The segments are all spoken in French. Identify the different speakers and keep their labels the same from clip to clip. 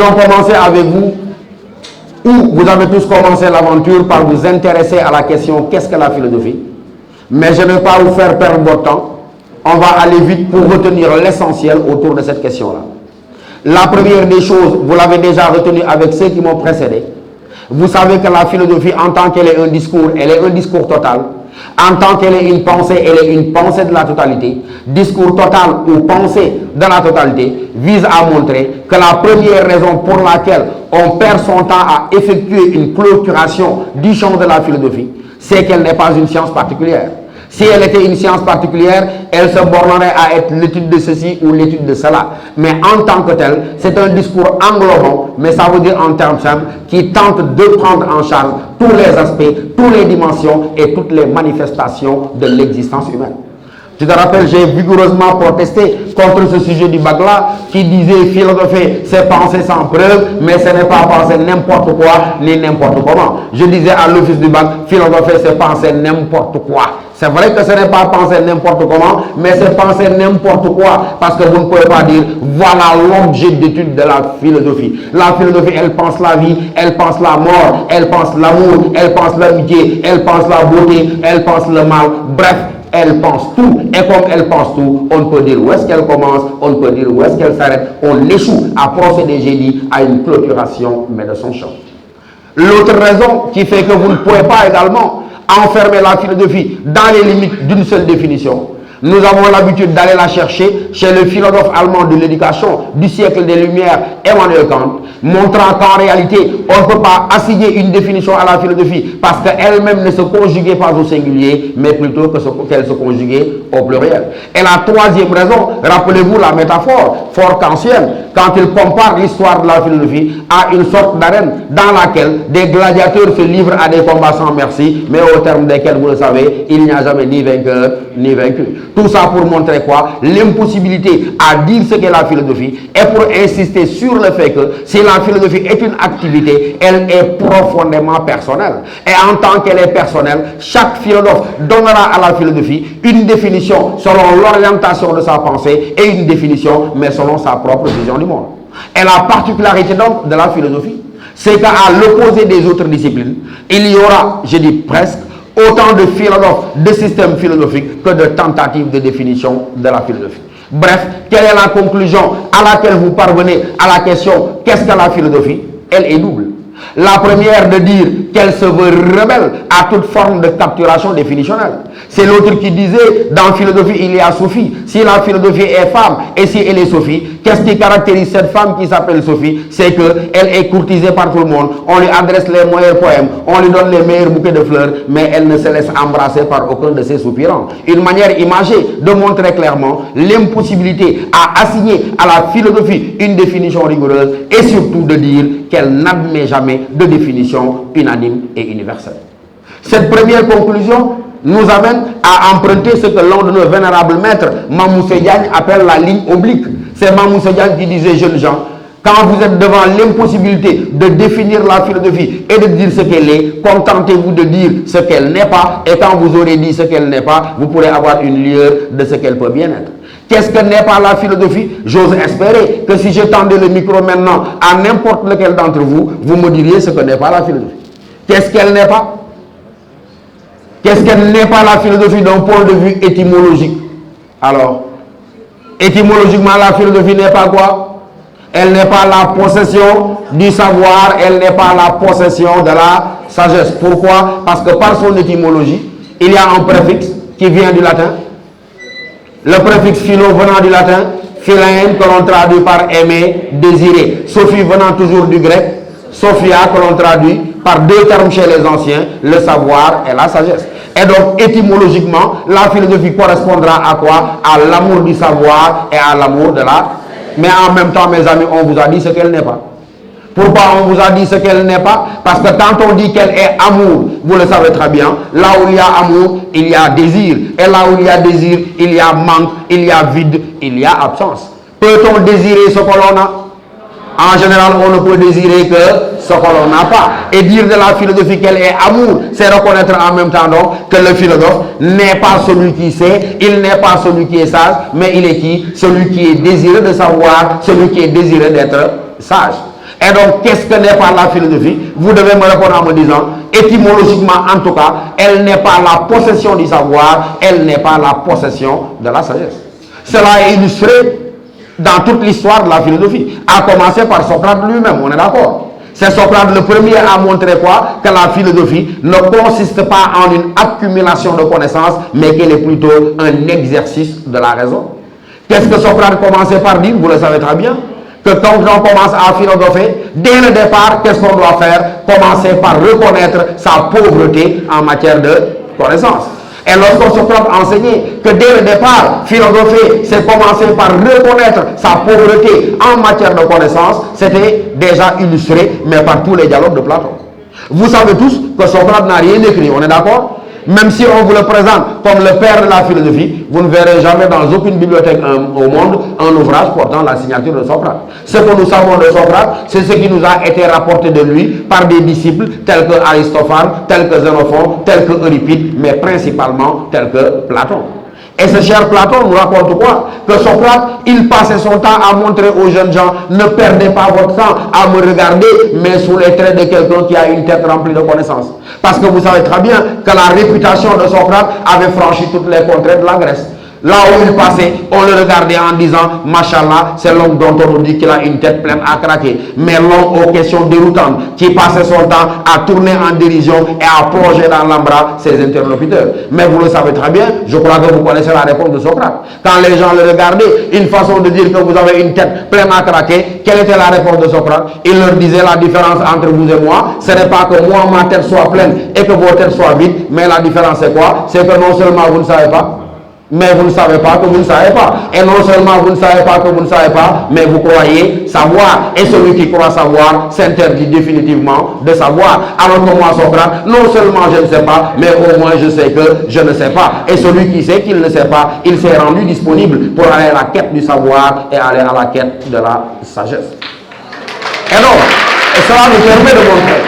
Speaker 1: ont commencé avec vous, ou vous avez tous commencé l'aventure par vous intéresser à la question qu'est-ce que la philosophie? Mais je ne vais pas vous faire perdre votre temps. On va aller vite pour retenir l'essentiel autour de cette question-là. La première des choses, vous l'avez déjà retenu avec ceux qui m'ont précédé. Vous savez que la philosophie, en tant qu'elle est un discours, elle est un discours total. En tant qu'elle est une pensée, elle est une pensée de la totalité. Discours total ou pensée de la totalité vise à montrer que la première raison pour laquelle on perd son temps à effectuer une clôturation du champ de la philosophie, c'est qu'elle n'est pas une science particulière. Si elle était une science particulière, elle se bornerait à être l'étude de ceci ou l'étude de cela. Mais en tant que tel, c'est un discours englobant, mais ça veut dire en termes simples, qui tente de prendre en charge tous les aspects, toutes les dimensions et toutes les manifestations de l'existence humaine. Je te rappelle, j'ai vigoureusement protesté contre ce sujet du bac-là qui disait philosopher, c'est penser sans preuve, mais ce n'est pas penser n'importe quoi ni n'importe comment. Je disais à l'office du bac, philosopher, c'est penser n'importe quoi. C'est vrai que ce n'est pas penser n'importe comment, mais c'est penser n'importe quoi, parce que vous ne pouvez pas dire, voilà l'objet d'étude de la philosophie. La philosophie, elle pense la vie, elle pense la mort, elle pense l'amour, elle pense l'amitié, elle pense la beauté, elle pense le mal, bref, elle pense tout. Et comme elle pense tout, on peut dire où est-ce qu'elle commence, on peut dire où est-ce qu'elle s'arrête. On échoue à procéder, j'ai dit, à une clôturation, mais de son champ. L'autre raison qui fait que vous ne pouvez pas également enfermer la philosophie dans les limites d'une seule définition. Nous avons l'habitude d'aller la chercher chez le philosophe allemand de l'éducation du siècle des Lumières, Emmanuel Kant, montrant qu'en réalité, on ne peut pas assigner une définition à la philosophie parce qu'elle-même ne se conjuguait pas au singulier, mais plutôt qu'elle se conjuguait au pluriel. Et la troisième raison, rappelez-vous la métaphore fort kantienne, quand il compare l'histoire de la philosophie à une sorte d'arène dans laquelle des gladiateurs se livrent à des combats sans merci, mais au terme desquels, vous le savez, il n'y a jamais ni vainqueur ni vaincu. Tout ça pour montrer quoi? L'impossibilité à dire ce qu'est la philosophie et pour insister sur le fait que si la philosophie est une activité, elle est profondément personnelle. Et en tant qu'elle est personnelle, chaque philosophe donnera à la philosophie une définition selon l'orientation de sa pensée et une définition, mais selon sa propre vision du monde. Et la particularité donc de la philosophie, c'est qu'à l'opposé des autres disciplines, il y aura, je dis presque, autant de philosophes, de systèmes philosophiques que de tentatives de définition de la philosophie. Bref, quelle est la conclusion à laquelle vous parvenez à la question qu'est-ce que la philosophie? Elle est double. La première de dire qu'elle se veut rebelle à toute forme de capturation définitionnelle. C'est l'autre qui disait, dans philosophie, il y a Sophie. Si la philosophie est femme et si elle est Sophie, qu'est-ce qui caractérise cette femme qui s'appelle Sophie? C'est qu'elle est courtisée par tout le monde. On lui adresse les meilleurs poèmes, on lui donne les meilleurs bouquets de fleurs, mais elle ne se laisse embrasser par aucun de ses soupirants. Une manière imagée de montrer clairement l'impossibilité à assigner à la philosophie une définition rigoureuse et surtout de dire qu'elle n'admet jamais de définition unanime et universelle. Cette première conclusion nous amène à emprunter ce que l'un de nos vénérables maîtres, Mamoussé Diagne, appelle la ligne oblique. C'est Mamoussé Diagne qui disait, jeunes gens, quand vous êtes devant l'impossibilité de définir la philosophie et de dire ce qu'elle est, contentez-vous de dire ce qu'elle n'est pas, et quand vous aurez dit ce qu'elle n'est pas, vous pourrez avoir une lueur de ce qu'elle peut bien être. Qu'est-ce que n'est pas la philosophie? J'ose espérer que si je tendais le micro maintenant à n'importe lequel d'entre vous, vous me diriez ce que n'est pas la philosophie. Qu'est-ce qu'elle n'est pas? Qu'est-ce qu'elle n'est pas la philosophie d'un point de vue étymologique? Alors, étymologiquement, la philosophie n'est pas quoi? Elle n'est pas la possession du savoir, elle n'est pas la possession de la sagesse. Pourquoi? Parce que par son étymologie, il y a un préfixe qui vient du latin. Le préfixe philo venant du latin, philein que l'on traduit par aimer, désirer. Sophie venant toujours du grec, sophia que l'on traduit par deux termes chez les anciens, le savoir et la sagesse. Et donc étymologiquement, la philosophie correspondra à quoi? À l'amour du savoir et à l'amour de la... Mais en même temps, mes amis, on vous a dit ce qu'elle n'est pas. Pourquoi on vous a dit ce qu'elle n'est pas? Parce que quand on dit qu'elle est amour, vous le savez très bien, là où il y a amour, il y a désir. Et là où il y a désir, il y a manque, il y a vide, il y a absence. Peut-on désirer ce que l'on a? En général, on ne peut désirer que ce que l'on n'a pas. Et dire de la philosophie qu'elle est amour, c'est reconnaître en même temps donc que le philosophe n'est pas celui qui sait, il n'est pas celui qui est sage, mais il est qui? Celui qui est désireux de savoir, celui qui est désireux d'être sage. Et donc, qu'est-ce que n'est pas la philosophie? Vous devez me répondre en me disant, étymologiquement en tout cas, elle n'est pas la possession du savoir, elle n'est pas la possession de la sagesse. Cela est illustré dans toute l'histoire de la philosophie, à commencer par Socrate lui-même, on est d'accord? C'est Socrate le premier à montrer quoi? Que la philosophie ne consiste pas en une accumulation de connaissances, mais qu'elle est plutôt un exercice de la raison. Qu'est-ce que Socrate commençait par dire? Vous le savez très bien. Que quand on commence à philosopher, dès le départ, qu'est-ce qu'on doit faire? Commencer par reconnaître sa pauvreté en matière de connaissances. Et lorsqu'on Socrate enseignait que dès le départ, philosopher, c'est commencer par reconnaître sa pauvreté en matière de connaissances, c'était déjà illustré, mais par tous les dialogues de Platon. Vous savez tous que Socrate n'a rien écrit, on est d'accord? Même si on vous le présente comme le père de la philosophie, vous ne verrez jamais dans aucune bibliothèque au monde un ouvrage portant la signature de Socrate. Ce que nous savons de Socrate, c'est ce qui nous a été rapporté de lui par des disciples tels que Aristophane, tels que Xénophon, tels que Euripide, mais principalement tels que Platon. Et ce cher Platon nous raconte quoi? Que Socrate, il passait son temps à montrer aux jeunes gens, ne perdez pas votre temps à me regarder, mais sous les traits de quelqu'un qui a une tête remplie de connaissances. Parce que vous savez très bien que la réputation de Socrate avait franchi toutes les contrées de la Grèce. Là où il passait, on le regardait en disant, Machallah, c'est l'homme dont on nous dit qu'il a une tête pleine à craquer. Mais l'homme aux questions déroutantes, qui passait son temps à tourner en dérision et à plonger dans l'embarras ses interlocuteurs. Mais vous le savez très bien, je crois que vous connaissez la réponse de Socrate. Quand les gens le regardaient, une façon de dire que vous avez une tête pleine à craquer, quelle était la réponse de Socrate? Il leur disait la différence entre vous et moi, ce n'est pas que moi ma tête soit pleine et que vos têtes soient vides, mais la différence c'est quoi? C'est que non seulement vous ne savez pas, mais vous ne savez pas que vous ne savez pas. Et non seulement vous ne savez pas que vous ne savez pas, mais vous croyez savoir. Et celui qui croit savoir s'interdit définitivement de savoir. Alors que moi, Socrate, non seulement je ne sais pas, mais au moins je sais que je ne sais pas. Et celui qui sait qu'il ne sait pas, il s'est rendu disponible pour aller à la quête du savoir et aller à la quête de la sagesse. Et donc, et cela nous permet de montrer.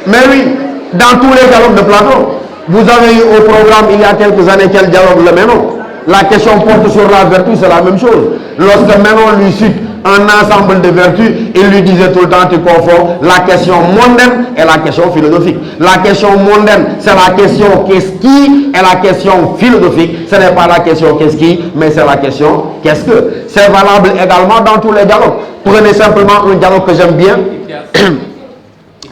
Speaker 1: Mais oui, dans tous les dialogues de Platon, vous avez eu au programme il y a quelques années quel dialogue le Ménon. La question porte sur la vertu, c'est la même chose. Lorsque Ménon lui cite un ensemble de vertus, il lui disait tout le temps, tu confonds la question mondaine et la question philosophique. La question mondaine, c'est la question qu'est-ce qui, et la question philosophique, ce n'est pas la question qu'est-ce qui, mais c'est la question qu'est-ce que. C'est valable également dans tous les dialogues. Prenez simplement un dialogue que j'aime bien.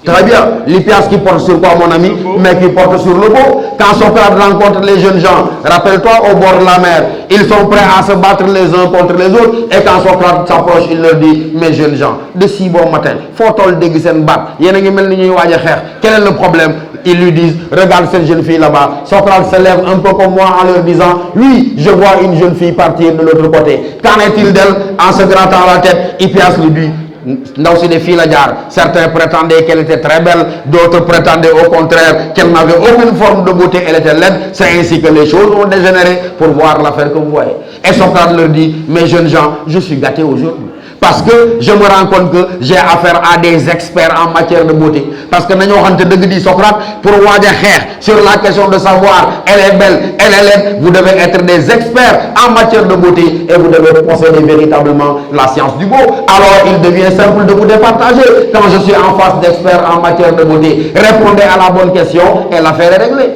Speaker 1: Très bien, l'Hippias qui porte sur quoi, mon ami? Mais qui porte sur le beau. Quand Socrate rencontre les jeunes gens, rappelle-toi, au bord de la mer, ils sont prêts à se battre les uns contre les autres. Et quand Socrate s'approche, il leur dit, mes jeunes gens, de si bon matin, faut-on dégg sen bat, yéen a ngi mel ni ñuy waaj a xeex. Quel est le problème? Ils lui disent, regarde cette jeune fille là-bas. Socrate se lève un peu comme moi en leur disant, oui, je vois une jeune fille partir de l'autre côté. Qu'en est-il d'elle? En se grattant la tête, Hippias lui dit, ndaw si des filles la jaar. Certains prétendaient qu'elle était très belle, d'autres prétendaient au contraire qu'elle n'avait aucune forme de beauté, elle était laide. C'est ainsi que les choses ont dégénéré pour voir l'affaire que vous voyez. Et Socrate leur dit, mes jeunes gens, je suis gâté aujourd'hui. Parce que je me rends compte que j'ai affaire à des experts en matière de beauté. Parce que nous avons dit Socrate, pour voir sur la question de savoir, elle est belle, elle est laide, vous devez être des experts en matière de beauté et vous devez posséder véritablement la science du beau. Alors il devient simple de vous départager. Quand je suis en face d'experts en matière de beauté, répondez à la bonne question et l'affaire est réglée.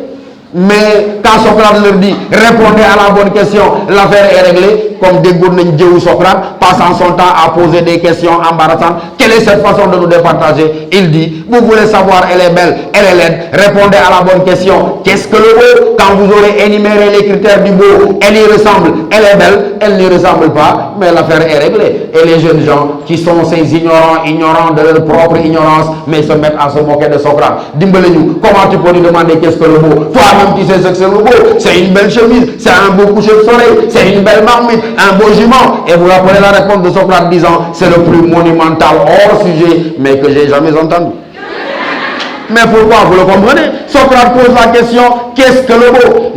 Speaker 1: Mais quand Socrate leur dit répondez à la bonne question, l'affaire est réglée. Comme Socrate passant son temps à poser des questions embarrassantes. Quelle est cette façon de nous départager? Il dit, vous voulez savoir, elle est belle, elle est laide, répondez à la bonne question. Qu'est-ce que le beau? Quand vous aurez énuméré les critères du beau, elle y ressemble, elle est belle, elle n'y ressemble pas, mais l'affaire est réglée. Et les jeunes gens qui sont ces ignorants de leur propre ignorance, mais se mettent à se moquer de Socrate. Dis-moi, comment tu peux lui demander qu'est-ce que le beau? Toi-même tu sais ce que c'est le beau. C'est une belle chemise, c'est un beau coucher de soleil, c'est une belle marmite, un beau jument. Et vous rappelez la réponse de Socrate disant, c'est le plus monumental hors sujet, mais que j'ai jamais entendu. Mais pourquoi? Vous le comprenez? Socrate pose la question, qu'est-ce que le beau?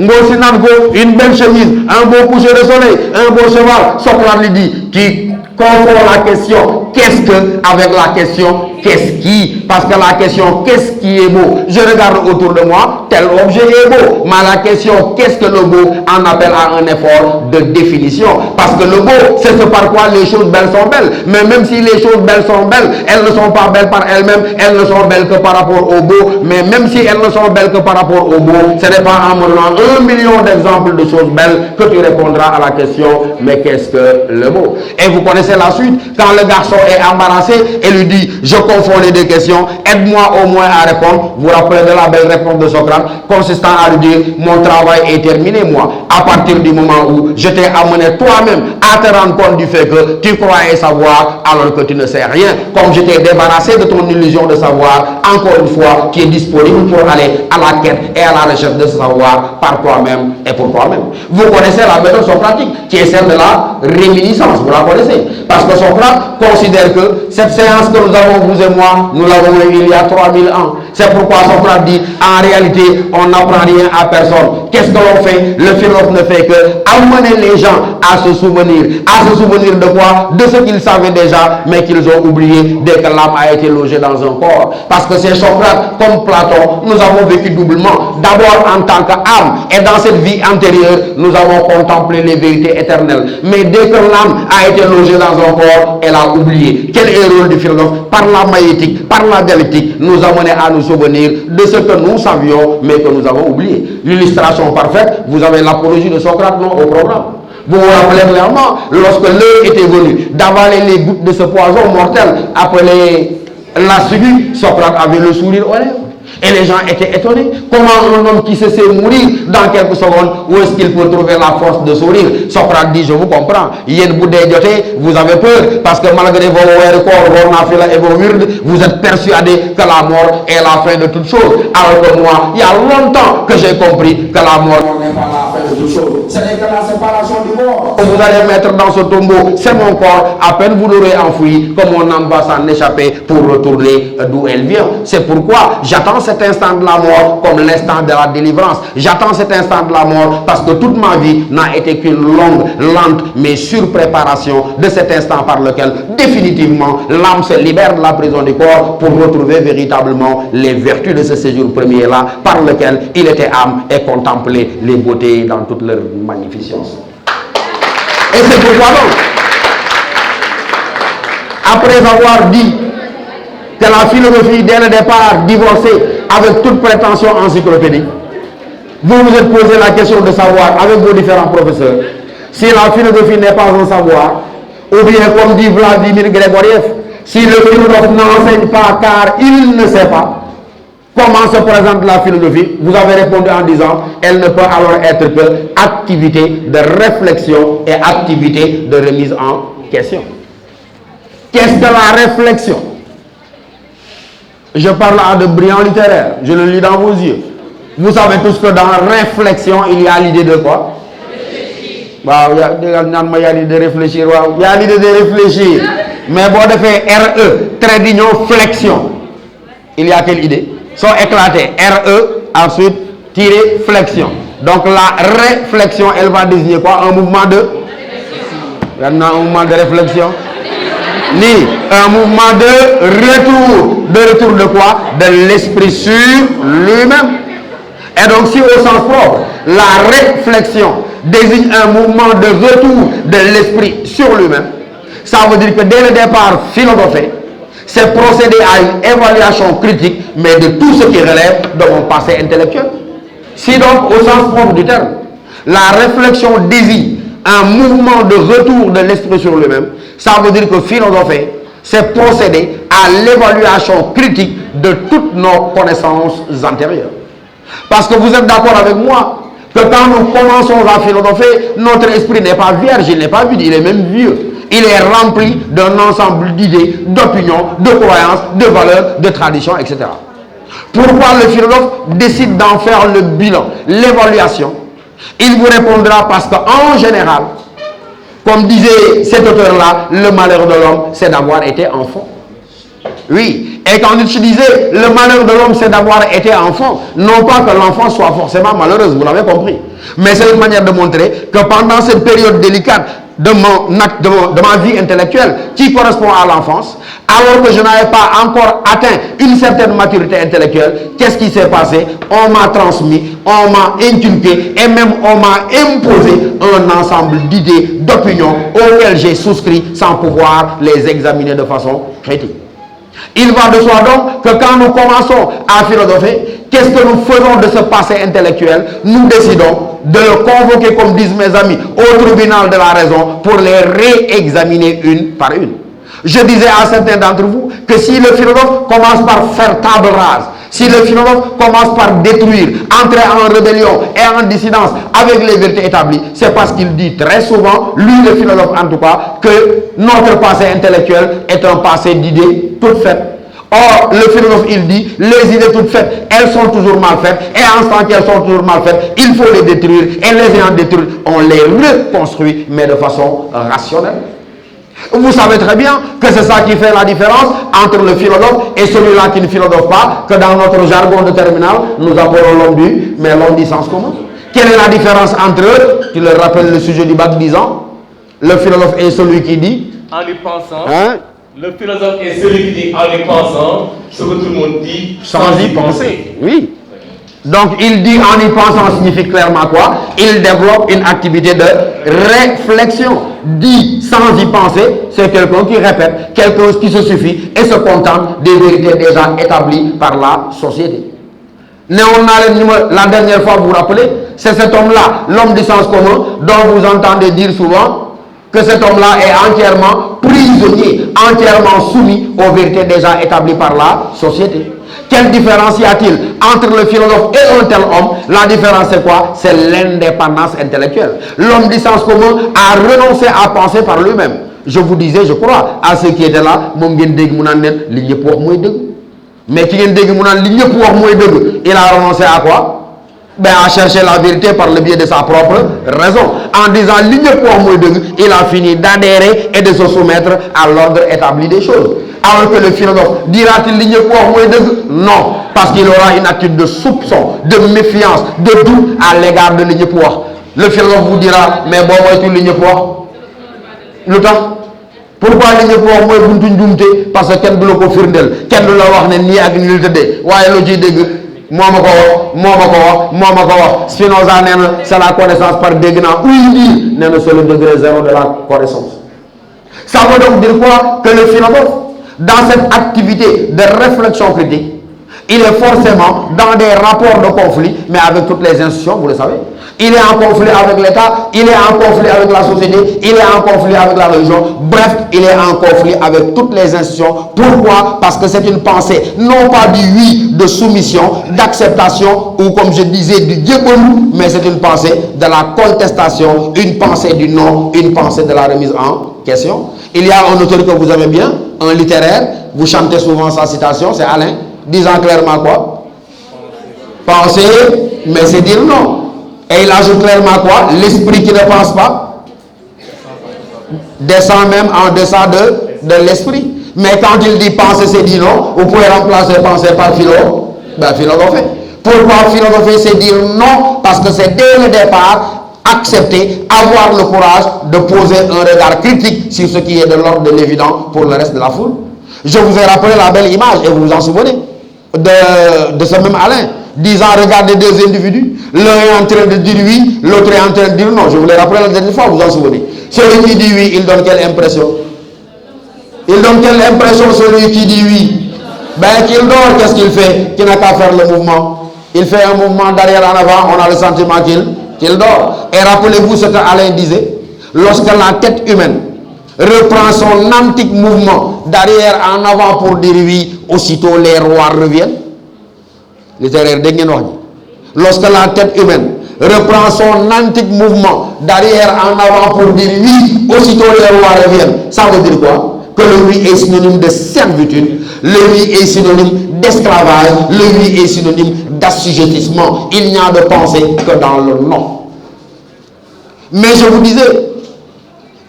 Speaker 1: Une belle chemise, un beau coucher de soleil, un beau cheval. Socrate lui dit, qui confond la question qu'est-ce que avec la question qu'est-ce qui? Parce que la question qu'est-ce qui est beau? Je regarde autour de moi, tel objet est beau. Mais la question, qu'est-ce que le beau, en appelle à un effort de définition. Parce que le beau, c'est ce par quoi les choses belles sont belles. Mais même si les choses belles sont belles, elles ne sont pas belles par elles-mêmes, elles ne sont belles que par rapport au beau. Mais même si elles ne sont belles que par rapport au beau, ce n'est pas en me donnant 1 million d'exemples de choses belles que tu répondras à la question, mais qu'est-ce que le beau? Et vous connaissez la suite. Quand le garçon est embarrassé et lui dit, je confonds les deux questions, aide-moi au moins à répondre. Vous vous rappelez de la belle réponse de Socrate, consistant à lui dire, mon travail est terminé, moi. À partir du moment où je t'ai amené toi-même à te rendre compte du fait que tu croyais savoir alors que tu ne sais rien. Comme je t'ai débarrassé de ton illusion de savoir, encore une fois, tu es disponible pour aller à la quête et à la recherche de ce savoir par toi-même et pour toi-même. Vous connaissez la méthode socratique qui est celle de la réminiscence, vous la connaissez. Parce que Socrate considère que cette séance que nous avons, vous et moi, nous l'avons eue il y a 3000 ans. C'est pourquoi Socrate dit, en réalité, on n'apprend rien à personne. Qu'est-ce que l'on fait? Le philosophe ne fait que amener les gens à se souvenir. À se souvenir de quoi? De ce qu'ils savaient déjà, mais qu'ils ont oublié dès que l'âme a été logée dans un corps. Parce que c'est Socrate, comme Platon, nous avons vécu doublement. D'abord en tant qu'âme, et dans cette vie antérieure, nous avons contemplé les vérités éternelles. Mais dès que l'âme a été logée dans un corps, elle a oublié. Quel est le rôle du philosophe? Par la maïeutique, par la dialectique, nous amener à nous souvenir de ce que nous savions, mais que nous avons oublié. L'illustration parfaite, vous avez l'apologie de Socrate, non, au programme. Vous vous rappelez clairement, lorsque l'heure était venue d'avaler les gouttes de ce poison mortel appelé la ciguë, Socrate avait le sourire aux lèvres. Et les gens étaient étonnés. Comment un homme qui se sait mourir dans quelques secondes, où est-ce qu'il peut trouver la force de sourire? Socrate dit, je vous comprends. Vous avez peur parce que malgré vos corps, vos nafila et vos wirdes, vous êtes persuadés que la mort est la fin de toute chose. Alors que moi, il y a longtemps que j'ai compris que la mort n'est pas la fin de toute chose. Ce n'est que la séparation du corps. Vous allez mettre dans ce tombeau, c'est mon corps. À peine vous l'aurez enfoui, comme mon âme va s'en échapper pour retourner d'où elle vient. C'est pourquoi j'attends cet instant de la mort comme l'instant de la délivrance. J'attends cet instant de la mort parce que toute ma vie n'a été qu'une longue, lente, mais surpréparation de cet instant par lequel définitivement l'âme se libère de la prison du corps pour retrouver véritablement les vertus de ce séjour premier-là par lequel il était âme et contempler les beautés dans toute leur magnificence. Et c'est pourquoi donc, après avoir dit que la philosophie, dès le départ, divorcée avec toute prétention encyclopédique, vous vous êtes posé la question de savoir, avec vos différents professeurs, si la philosophie n'est pas un savoir, ou bien, comme dit Vladimir Grigoriev, si le philosophe n'enseigne pas car il ne sait pas comment se présente la philosophie, vous avez répondu en disant, elle ne peut alors être que activité de réflexion et activité de remise en question. Qu'est-ce que la réflexion? Je parle à de brillants littéraires, je le lis dans vos yeux. Vous savez tous que dans réflexion, il y a l'idée de quoi? Wow, il y a l'idée de réfléchir. Wow. Il y a l'idée de réfléchir. Mais bon, de faire RE, trait d'union, flexion. Il y a quelle idée? Sont éclatés. RE, ensuite, tiré, flexion. Donc la réflexion, elle va désigner quoi? Un mouvement de? Il y a un mouvement de réflexion. Ni un mouvement de retour de quoi? De l'esprit sur lui-même. Et donc si au sens propre, la réflexion désigne un mouvement de retour de l'esprit sur lui-même, ça veut dire que dès le départ philosophé, c'est procéder à une évaluation critique, mais de tout ce qui relève de mon passé intellectuel. Si donc au sens propre du terme, la réflexion désigne un mouvement de retour de l'esprit sur lui-même, ça veut dire que philosopher, c'est procéder à l'évaluation critique de toutes nos connaissances antérieures. Parce que vous êtes d'accord avec moi que quand nous commençons à philosopher, notre esprit n'est pas vierge, il n'est pas vide, il est même vieux. Il est rempli d'un ensemble d'idées, d'opinions, de croyances, de valeurs, de traditions, etc. Pourquoi le philosophe décide d'en faire le bilan, l'évaluation? Il vous répondra parce qu'en général, comme disait cet auteur-là, le malheur de l'homme, c'est d'avoir été enfant. Oui, et quand Nietzsche disait, le malheur de l'homme, c'est d'avoir été enfant, non pas que l'enfant soit forcément malheureuse, vous l'avez compris. Mais c'est une manière de montrer que pendant cette période délicate, de ma vie intellectuelle qui correspond à l'enfance, alors que je n'avais pas encore atteint une certaine maturité intellectuelle. Qu'est-ce qui s'est passé? On m'a transmis, on m'a inculqué et même on m'a imposé un ensemble d'idées, d'opinions auxquelles j'ai souscrit sans pouvoir les examiner de façon critique. Il va de soi donc que quand nous commençons à philosopher, qu'est-ce que nous faisons de ce passé intellectuel? Nous décidons de le convoquer, comme disent mes amis, au tribunal de la raison pour les réexaminer une par une. Je disais à certains d'entre vous que si le philosophe commence par faire table rase, si le philosophe commence par détruire, entrer en rébellion et en dissidence avec les vérités établies, c'est parce qu'il dit très souvent, lui le philosophe en tout cas, que notre passé intellectuel est un passé d'idées toutes faites. Or, le philosophe, il dit, les idées toutes faites, elles sont toujours mal faites, et en ce temps qu'elles sont toujours mal faites, il faut les détruire, et les ayant détruites, on les reconstruit, mais de façon rationnelle. Vous savez très bien que c'est ça qui fait la différence entre le philosophe et celui-là qui ne philosophe pas, que dans notre jargon de terminal, nous appelons l'homme du, mais l'homme du sens commun. Quelle est la différence entre eux? Tu leur rappelles le sujet du bac disant, le philosophe est celui qui dit,
Speaker 2: en y pensant, le philosophe est celui qui dit en y pensant ce que tout le monde dit
Speaker 1: sans y penser. Oui. Donc il dit en y pensant signifie clairement quoi? Il développe une activité de réflexion. Dit sans y penser, c'est quelqu'un qui répète, quelqu'un qui se suffit et se contente des vérités déjà établies par la société. La dernière fois, vous vous rappelez, c'est cet homme-là, l'homme du sens commun, dont vous entendez dire souvent que cet homme-là est entièrement prisonnier, entièrement soumis aux vérités déjà établies par la société. Quelle différence y a-t-il entre le philosophe et un tel homme? La différence c'est quoi? C'est l'indépendance intellectuelle. L'homme du sens commun a renoncé à penser par lui-même. Je vous disais, je crois, à ceux qui étaient là, mais qui il a renoncé à quoi? Ben, à chercher la vérité par le biais de sa propre raison. En disant il a fini d'adhérer et de se soumettre à l'ordre établi des choses. Alors que le philosophe dira-t-il non, parce qu'il aura une attitude de soupçon, de méfiance, de doute à l'égard de l'ignopoir. Le philosophe vous dira, mais bon, moi, tu l'ignopoir. Le temps. Pourquoi l'ignopoir, moi, vous ne parce que quelqu'un ne le confirme, quelqu'un ne l'a wax ni ak ni le tedde. Ouais, le ji deug. Moi, Spinoza, c'est la connaissance par dégna. Oui, c'est le degré zéro de la connaissance. Ça veut donc dire quoi? Que le philosophe, dans cette activité de réflexion critique, il est forcément dans des rapports de conflit, mais avec toutes les institutions, vous le savez. Il est en conflit avec l'État, il est en conflit avec la société, il est en conflit avec la religion. Bref, il est en conflit avec toutes les institutions. Pourquoi? Parce que c'est une pensée, non pas du oui, de soumission, d'acceptation, ou comme je disais, du diabolou, mais c'est une pensée de la contestation, une pensée du non, une pensée de la remise en question. Il y a un auteur que vous aimez bien, un littéraire, vous chantez souvent sa citation, c'est Alain, disant clairement quoi? Penser, mais c'est dire non. Et il ajoute clairement quoi? L'esprit qui ne pense pas descend même en deçà de l'esprit. Mais quand il dit penser, c'est dire non, vous pouvez remplacer penser par philosopher. Pourquoi philosopher, c'est dire non? Parce que c'est dès le départ accepter, avoir le courage de poser un regard critique sur ce qui est de l'ordre de l'évident pour le reste de la foule. Je vous ai rappelé la belle image, et vous vous en souvenez, de ce même Alain, disant regardez deux individus, l'un est en train de dire oui, l'autre est en train de dire non. Je vous l'ai rappelé la dernière fois, vous vous en souvenez. Celui qui dit oui, il donne quelle impression? Il donne quelle impression celui qui dit oui? Ben qu'il dort, qu'est-ce qu'il fait? Qu'il n'a qu'à faire le mouvement. Il fait un mouvement d'arrière en avant, on a le sentiment qu'il dort. Et rappelez-vous ce que Alain disait, lorsque la tête humaine reprend son antique mouvement d'arrière en avant pour dire oui, aussitôt les rois reviennent. Lorsque la tête humaine reprend son antique mouvement d'arrière en avant pour dire oui, aussitôt les rois reviennent. Ça veut dire quoi? Que le oui est synonyme de servitude, le oui est synonyme d'esclavage, le oui est synonyme d'assujettissement. Il n'y a de pensée que dans le non. Mais je vous disais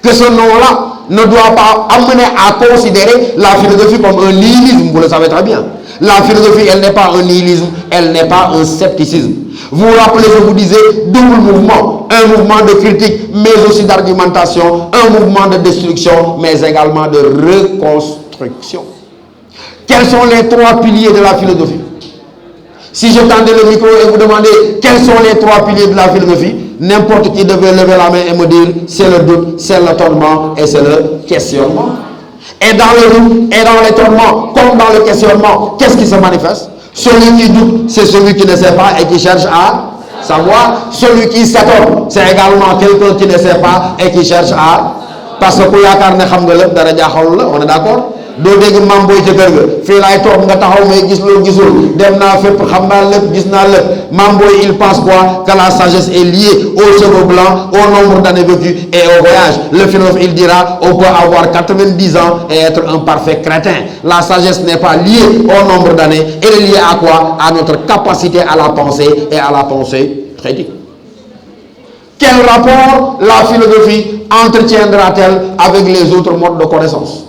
Speaker 1: que ce nom-là ne doit pas amener à considérer la philosophie comme un nihilisme, vous le savez très bien. La philosophie, elle n'est pas un nihilisme, elle n'est pas un scepticisme. Vous vous rappelez, je vous disais, double mouvement. un mouvement de critique, mais aussi d'argumentation, un mouvement de destruction, mais également de reconstruction. Quels sont les trois piliers de la philosophie? Si je tendais le micro et vous demandez quels sont les trois piliers de la philosophie, n'importe qui devait lever la main et me dire c'est le doute, c'est l'étonnement et c'est le questionnement. Et dans le doute et dans l'étonnement, comme dans le questionnement, qu'est-ce qui se manifeste? Celui qui doute, c'est celui qui ne sait pas et qui cherche à savoir. Celui qui s'étonne, c'est également quelqu'un qui ne sait pas et qui cherche à... Parce que on est d'accord? doo dégg maam booy ca kër ga fii laay toog nga taxaw may gis loo gisul dem naa fépp xam naa lépp gis naa lépp maam booy il pense quoi? Que la sagesse est liée aux cheveux blancs, au nombre d'années vécues et au voyage. Le philosophe il dira on peut avoir 90 ans et être un parfait crétin. La sagesse n'est pas liée au nombre d'années, elle est liée à quoi? À notre capacité à la penser et à la pensée critique. Quel rapport la philosophie entretiendra-t-elle avec les autres modes de connaissance?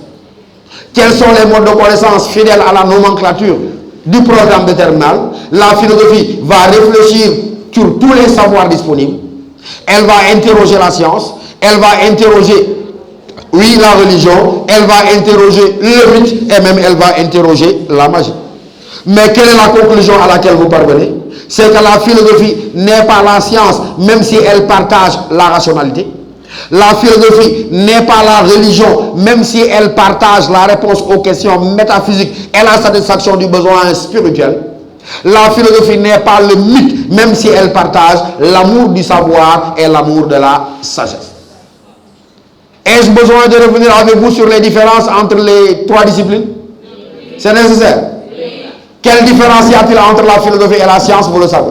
Speaker 1: Quels sont les modes de connaissance fidèles à la nomenclature du programme de terminale? La philosophie va réfléchir sur tous les savoirs disponibles. Elle va interroger la science. Elle va interroger, oui, la religion. Elle va interroger le mythe et même elle va interroger la magie. Mais quelle est la conclusion à laquelle vous parvenez? C'est que la philosophie n'est pas la science, même si elle partage la rationalité. La philosophie n'est pas la religion, même si elle partage la réponse aux questions métaphysiques et la satisfaction du besoin spirituel. La philosophie n'est pas le mythe, même si elle partage l'amour du savoir et l'amour de la sagesse. Ai-je besoin de revenir avec vous sur les différences entre les trois disciplines? C'est nécessaire. Quelle différence y a-t-il entre la philosophie et la science? Vous le savez.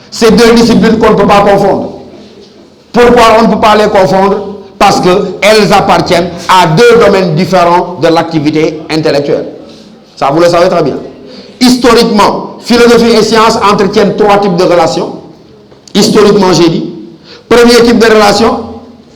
Speaker 1: Ces deux disciplines qu'on ne peut pas confondre. Pourquoi on ne peut pas les confondre? Parce qu'elles appartiennent à deux domaines différents de l'activité intellectuelle. Ça, vous le savez très bien. Historiquement, philosophie et science entretiennent trois types de relations. Historiquement, j'ai dit. Premier type de relation,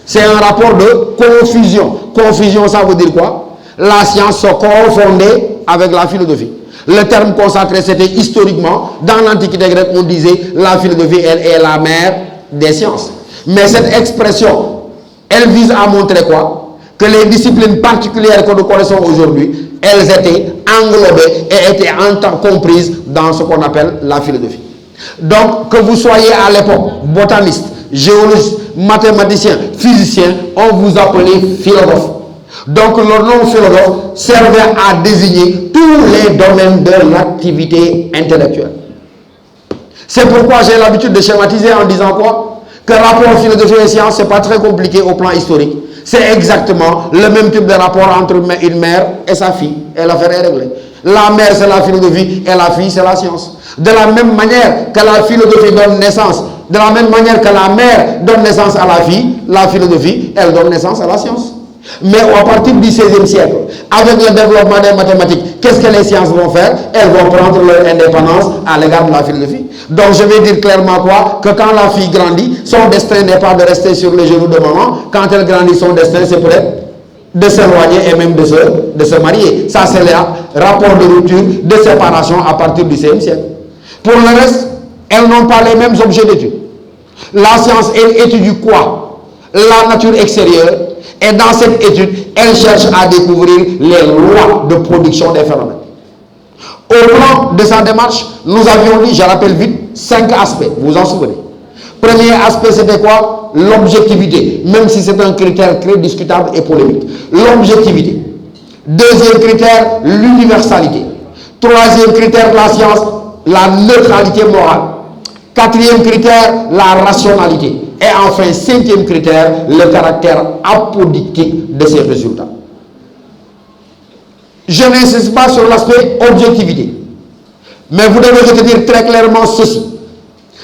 Speaker 1: c'est un rapport de confusion. Confusion, ça veut dire quoi? La science se confondait avec la philosophie. Le terme consacré, c'était historiquement. Dans l'Antiquité grecque, on disait la philosophie, elle est la mère des sciences. Mais cette expression, elle vise à montrer quoi? Que les disciplines particulières que nous connaissons aujourd'hui, elles étaient englobées et étaient en temps comprises dans ce qu'on appelle la philosophie. Donc, que vous soyez à l'époque botaniste, géologiste, mathématicien, physicien, on vous appelait philosophe. Donc, le nom philosophe servait à désigner tous les domaines de l'activité intellectuelle. C'est pourquoi j'ai l'habitude de schématiser en disant quoi? Que rapport philosophie et science, ce n'est pas très compliqué au plan historique. C'est exactement le même type de rapport entre une mère et sa fille. Et l'affaire est réglée. La mère, c'est la philosophie et la fille, c'est la science. De la même manière que la philosophie donne naissance, de la même manière que la mère donne naissance à la fille, la philosophie, elle donne naissance à la science. Mais à partir du XVIe siècle, avec le développement des mathématiques, qu'est-ce que les sciences vont faire? Elles vont prendre leur indépendance à l'égard de la philosophie. Donc je vais dire clairement quoi? Que quand la fille grandit, son destin n'est pas de rester sur les genoux de maman. Quand elle grandit, son destin, c'est peut-être de s'éloigner et même de se marier. Ça, c'est le rapport de rupture, de séparation à partir du XVIe siècle. Pour le reste, elles n'ont pas les mêmes objets d'étude. La science, elle étudie quoi? La nature extérieure. Et dans cette étude, elle cherche à découvrir les lois de production des phénomènes. Au plan de sa démarche, nous avions dit, je rappelle vite, 5 aspects. Vous vous en souvenez? Premier aspect, c'était quoi? L'objectivité, même si c'est un critère très discutable et polémique. L'objectivité. Deuxième critère, l'universalité. Troisième critère de la science, la neutralité morale. Quatrième critère, la rationalité. Et enfin, cinquième critère, le caractère apodictique de ces résultats. Je n'insiste pas sur l'aspect objectivité. Mais vous devez retenir très clairement ceci.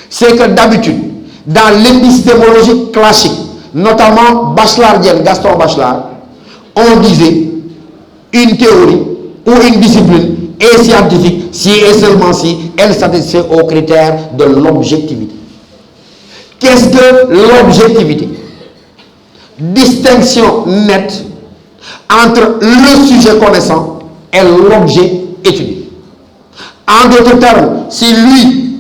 Speaker 1: C'est que d'habitude, dans l'épistémologie classique, notamment bachelardienne, Gaston Bachelard, on disait une théorie ou une discipline est scientifique si et seulement si elle satisfait aux critères de l'objectivité. Qu'est-ce que l'objectivité? Distinction nette entre le sujet connaissant et l'objet étudié. En d'autres termes, si lui,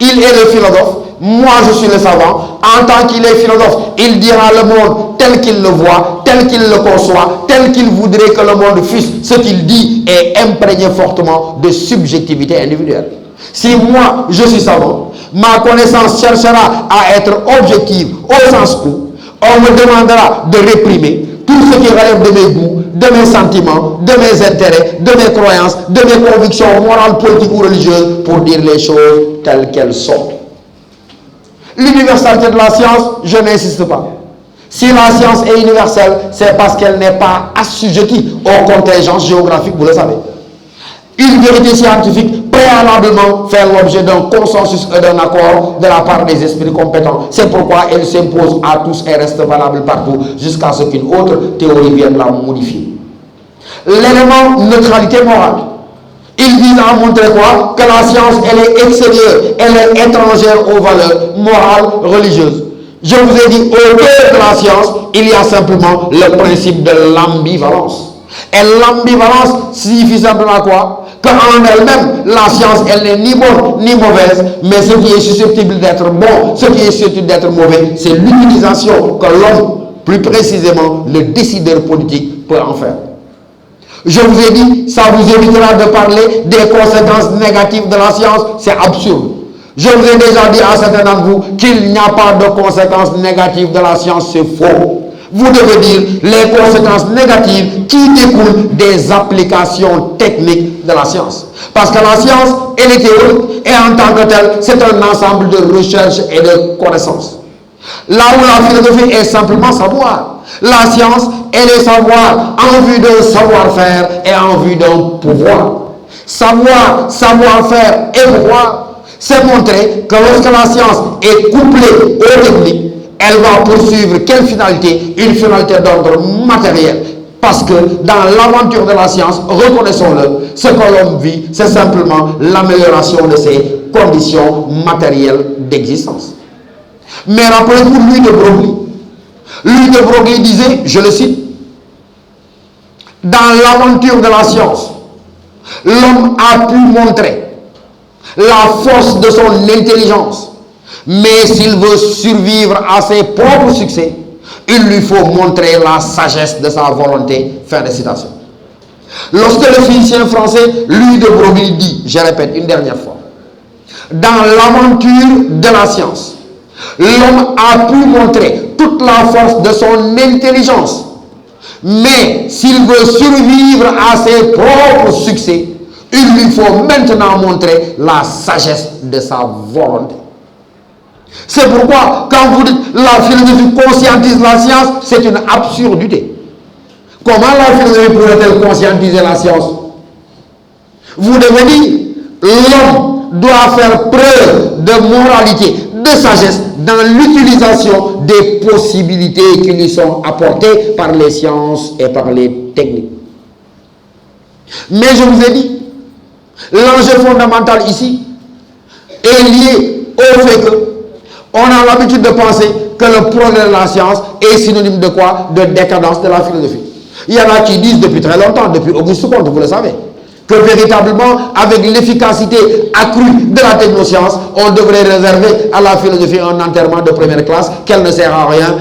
Speaker 1: il est le philosophe, Moi, je suis le savant. En tant qu'il est philosophe, il dira le monde tel qu'il le voit, tel qu'il le conçoit, tel qu'il voudrait que le monde fût. Ce qu'il dit est imprégné fortement de subjectivité individuelle. Si moi, je suis savant, ma connaissance cherchera à être objective au sens où on me demandera de réprimer tout ce qui relève de mes goûts, de mes sentiments, de mes intérêts, de mes croyances, de mes convictions morales, politiques ou religieuses pour dire les choses telles qu'elles sont. L'universalité de la science, je n'insiste pas. Si la science est universelle, c'est parce qu'elle n'est pas assujettie aux contingences géographiques, vous le savez. Une vérité scientifique préalablement fait l'objet d'un consensus et d'un accord de la part des esprits compétents. C'est pourquoi elle s'impose à tous et reste valable partout jusqu'à ce qu'une autre théorie vienne la modifier. L'élément neutralité morale, il vise à montrer quoi? Que la science, elle est extérieure, elle est étrangère aux valeurs morales, religieuses. Je vous ai dit, au cœur de la science, il y a simplement le principe de l'ambivalence. Et l'ambivalence signifie simplement quoi? Qu'en elle-même, la science, elle n'est ni bonne ni mauvaise, mais ce qui est susceptible d'être bon, ce qui est susceptible d'être mauvais, c'est l'utilisation que l'homme, plus précisément le décideur politique, peut en faire. Je vous ai dit, ça vous évitera de parler des conséquences négatives de la science, c'est absurde. Je vous ai déjà dit à certains d'entre vous qu'il n'y a pas de conséquences négatives de la science, c'est faux. Vous devez dire les conséquences négatives qui découlent des applications techniques de la science. Parce que la science, elle est théorique et en tant que telle, c'est un ensemble de recherches et de connaissances. Là où la philosophie est simplement savoir. La science, elle est savoir en vue d'un savoir-faire et en vue d'un pouvoir. Savoir, savoir-faire et pouvoir, c'est montrer que lorsque la science est couplée aux techniques, elle va poursuivre quelle finalité? Une finalité d'ordre matériel. Parce que dans l'aventure de la science, reconnaissons-le, ce que l'homme vit, c'est simplement l'amélioration de ses conditions matérielles d'existence. Mais rappelez-vous Louis de Broglie. Louis de Broglie disait, je le cite, dans l'aventure de la science, l'homme a pu montrer la force de son intelligence. Mais s'il veut survivre à ses propres succès, il lui faut montrer la sagesse de sa volonté. Fin de citation. Lorsque le physicien français Louis de Broglie dit, je répète une dernière fois, dans l'aventure de la science, l'homme a pu montrer toute la force de son intelligence. Mais s'il veut survivre à ses propres succès, il lui faut maintenant montrer la sagesse de sa volonté. C'est pourquoi, quand vous dites la philosophie conscientise la science, c'est une absurdité. Comment la philosophie pourrait-elle conscientiser la science? Vous devez dire, l'homme doit faire preuve de moralité, de sagesse, dans l'utilisation des possibilités qui lui sont apportées par les sciences et par les techniques. Mais je vous ai dit, l'enjeu fondamental ici est lié au fait que on a l'habitude de penser que le progrès de la science est synonyme de quoi? De décadence de la philosophie. Il y en a qui disent depuis très longtemps, depuis Auguste Comte, vous le savez, que véritablement, avec l'efficacité accrue de la technoscience, on devrait réserver à la philosophie un enterrement de première classe, qu'elle ne sert à rien,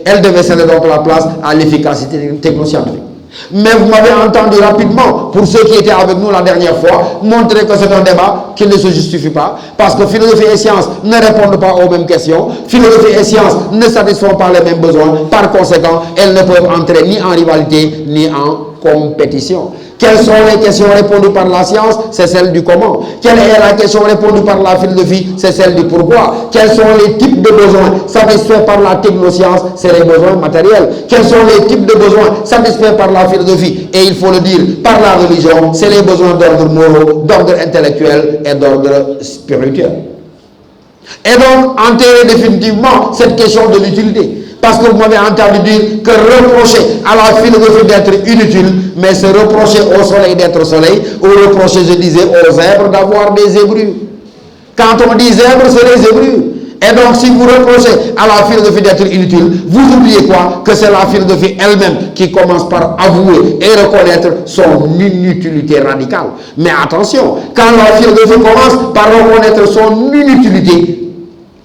Speaker 1: elle devait céder donc la place à l'efficacité technoscientifique. Mais vous m'avez entendu rapidement, pour ceux qui étaient avec nous la dernière fois, montrer que c'est un débat qui ne se justifie pas, parce que philosophie et science ne répondent pas aux mêmes questions, philosophie et science ne satisfont pas les mêmes besoins, par conséquent, elles ne peuvent entrer ni en rivalité, ni en compétition. Quelles sont les questions répondues par la science? C'est celle du comment. Quelle est la question répondue par la philosophie? C'est celle du pourquoi. Quels sont les types de besoins satisfaits par la technoscience? C'est les besoins matériels. Quels sont les types de besoins satisfaits par la philosophie? Et il faut le dire, par la religion, c'est les besoins d'ordre moral, d'ordre intellectuel et d'ordre spirituel. Et donc, enterrer définitivement cette question de l'utilité. Parce que vous m'avez entendu dire que reprocher à la philosophie d'être inutile, mais se reprocher au soleil d'être soleil, ou reprocher, je disais, aux zèbres d'avoir des zébrures. Quand on dit zèbres, c'est les zébrures. Et donc, si vous reprochez à la philosophie d'être inutile, vous oubliez quoi? Que c'est la philosophie elle-même qui commence par avouer et reconnaître son inutilité radicale. Mais attention, quand la philosophie commence par reconnaître son inutilité,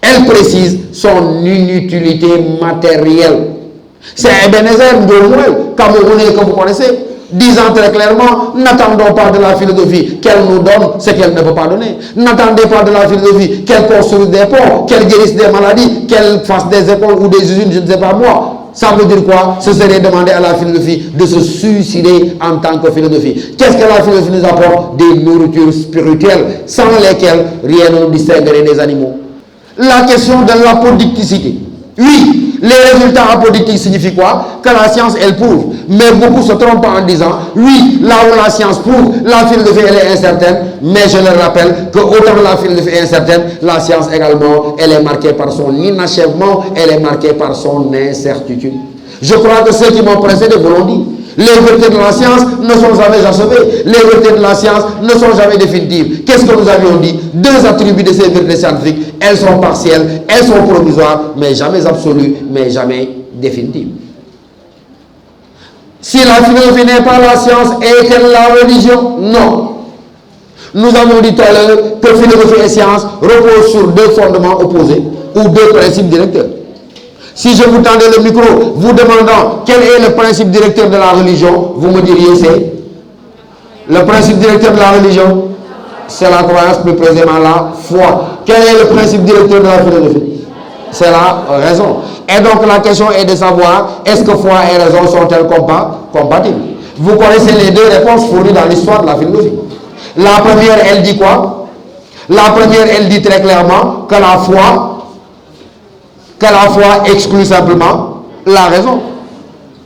Speaker 1: Elle précise son inutilité matérielle. C'est Ebenezer Ndoumoel, Camerounais que vous connaissez, disant très clairement, n'attendons pas de la philosophie qu'elle nous donne ce qu'elle ne peut pas donner. N'attendez pas de la philosophie qu'elle construise des ponts, qu'elle guérisse des maladies, qu'elle fasse des écoles ou des usines, je ne sais pas moi. Ça veut dire quoi? Ce serait demander à la philosophie de se suicider en tant que philosophie. Qu'est-ce que la philosophie nous apporte? Des nourritures spirituelles, sans lesquelles rien ne nous distinguerait des animaux. La question de l'apodicticité. Oui, les résultats apodictiques signifient quoi? Que la science, elle prouve. Mais beaucoup se trompent en disant, oui, là où la science prouve, la philosophie, elle est incertaine. Mais je leur rappelle que autant la philosophie est incertaine, la science également, elle est marquée par son inachèvement, elle est marquée par son incertitude. Je crois que ceux qui m'ont précédé vous l'ont dit. Les vérités de la science ne sont jamais achevées. Les vérités de la science ne sont jamais définitives. Qu'est-ce que nous avions dit? Deux attributs de ces vérités scientifiques. Elles sont partielles, elles sont provisoires, mais jamais absolues, mais jamais définitives. Si la philosophie n'est pas la science, est-elle la religion? Non. Nous avons dit tout à l'heure que philosophie et science reposent sur deux fondements opposés ou deux principes directeurs. Si je vous tendais le micro, vous demandant quel est le principe directeur de la religion, vous me diriez c'est le principe directeur de la religion, c'est la croyance, plus précisément la foi. Quel est le principe directeur de la philosophie? C'est la raison. Et donc la question est de savoir, est-ce que foi et raison sont-elles compatibles? Vous connaissez les deux réponses fournies dans l'histoire de la philosophie. La première, elle dit quoi? La première, elle dit très clairement que la foi exclut simplement la raison.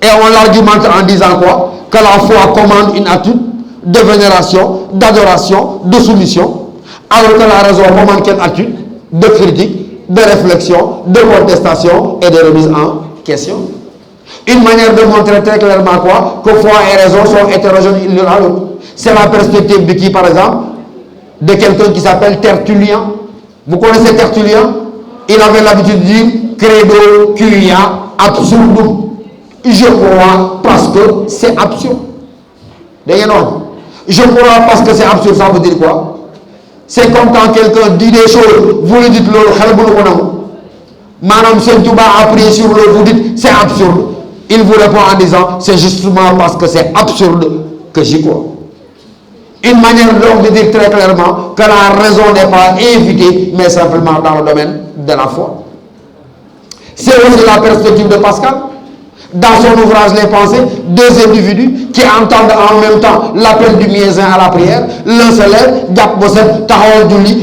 Speaker 1: Et on l'argumente en disant quoi? Que la foi commande une attitude de vénération, d'adoration, de soumission, alors que la raison commande quelle attitude? De critique, de réflexion, de contestation et de remise en question. Une manière de montrer très clairement quoi? Que foi et raison sont hétérogènes l'une à l'autre. C'est la perspective de qui, par exemple? De quelqu'un qui s'appelle Tertullien. Vous connaissez Tertullien? Il avait l'habitude de dire credo curia absurdum. Je crois parce que c'est absurde. Je crois parce que c'est absurde, ça veut dire quoi? C'est comme quand quelqu'un dit des choses, vous lui dites Madame Saint-Touba a prié sur l'eau, vous dites c'est absurde. Il vous répond en disant c'est justement parce que c'est absurde que j'y crois. Une manière donc de dire très clairement que la raison n'est pas invitée, mais simplement dans le domaine de la foi. C'est aussi la perspective de Pascal. Dans son ouvrage Les Pensées, deux individus qui entendent en même temps l'appel du muezzin à la prière. L'un se lève,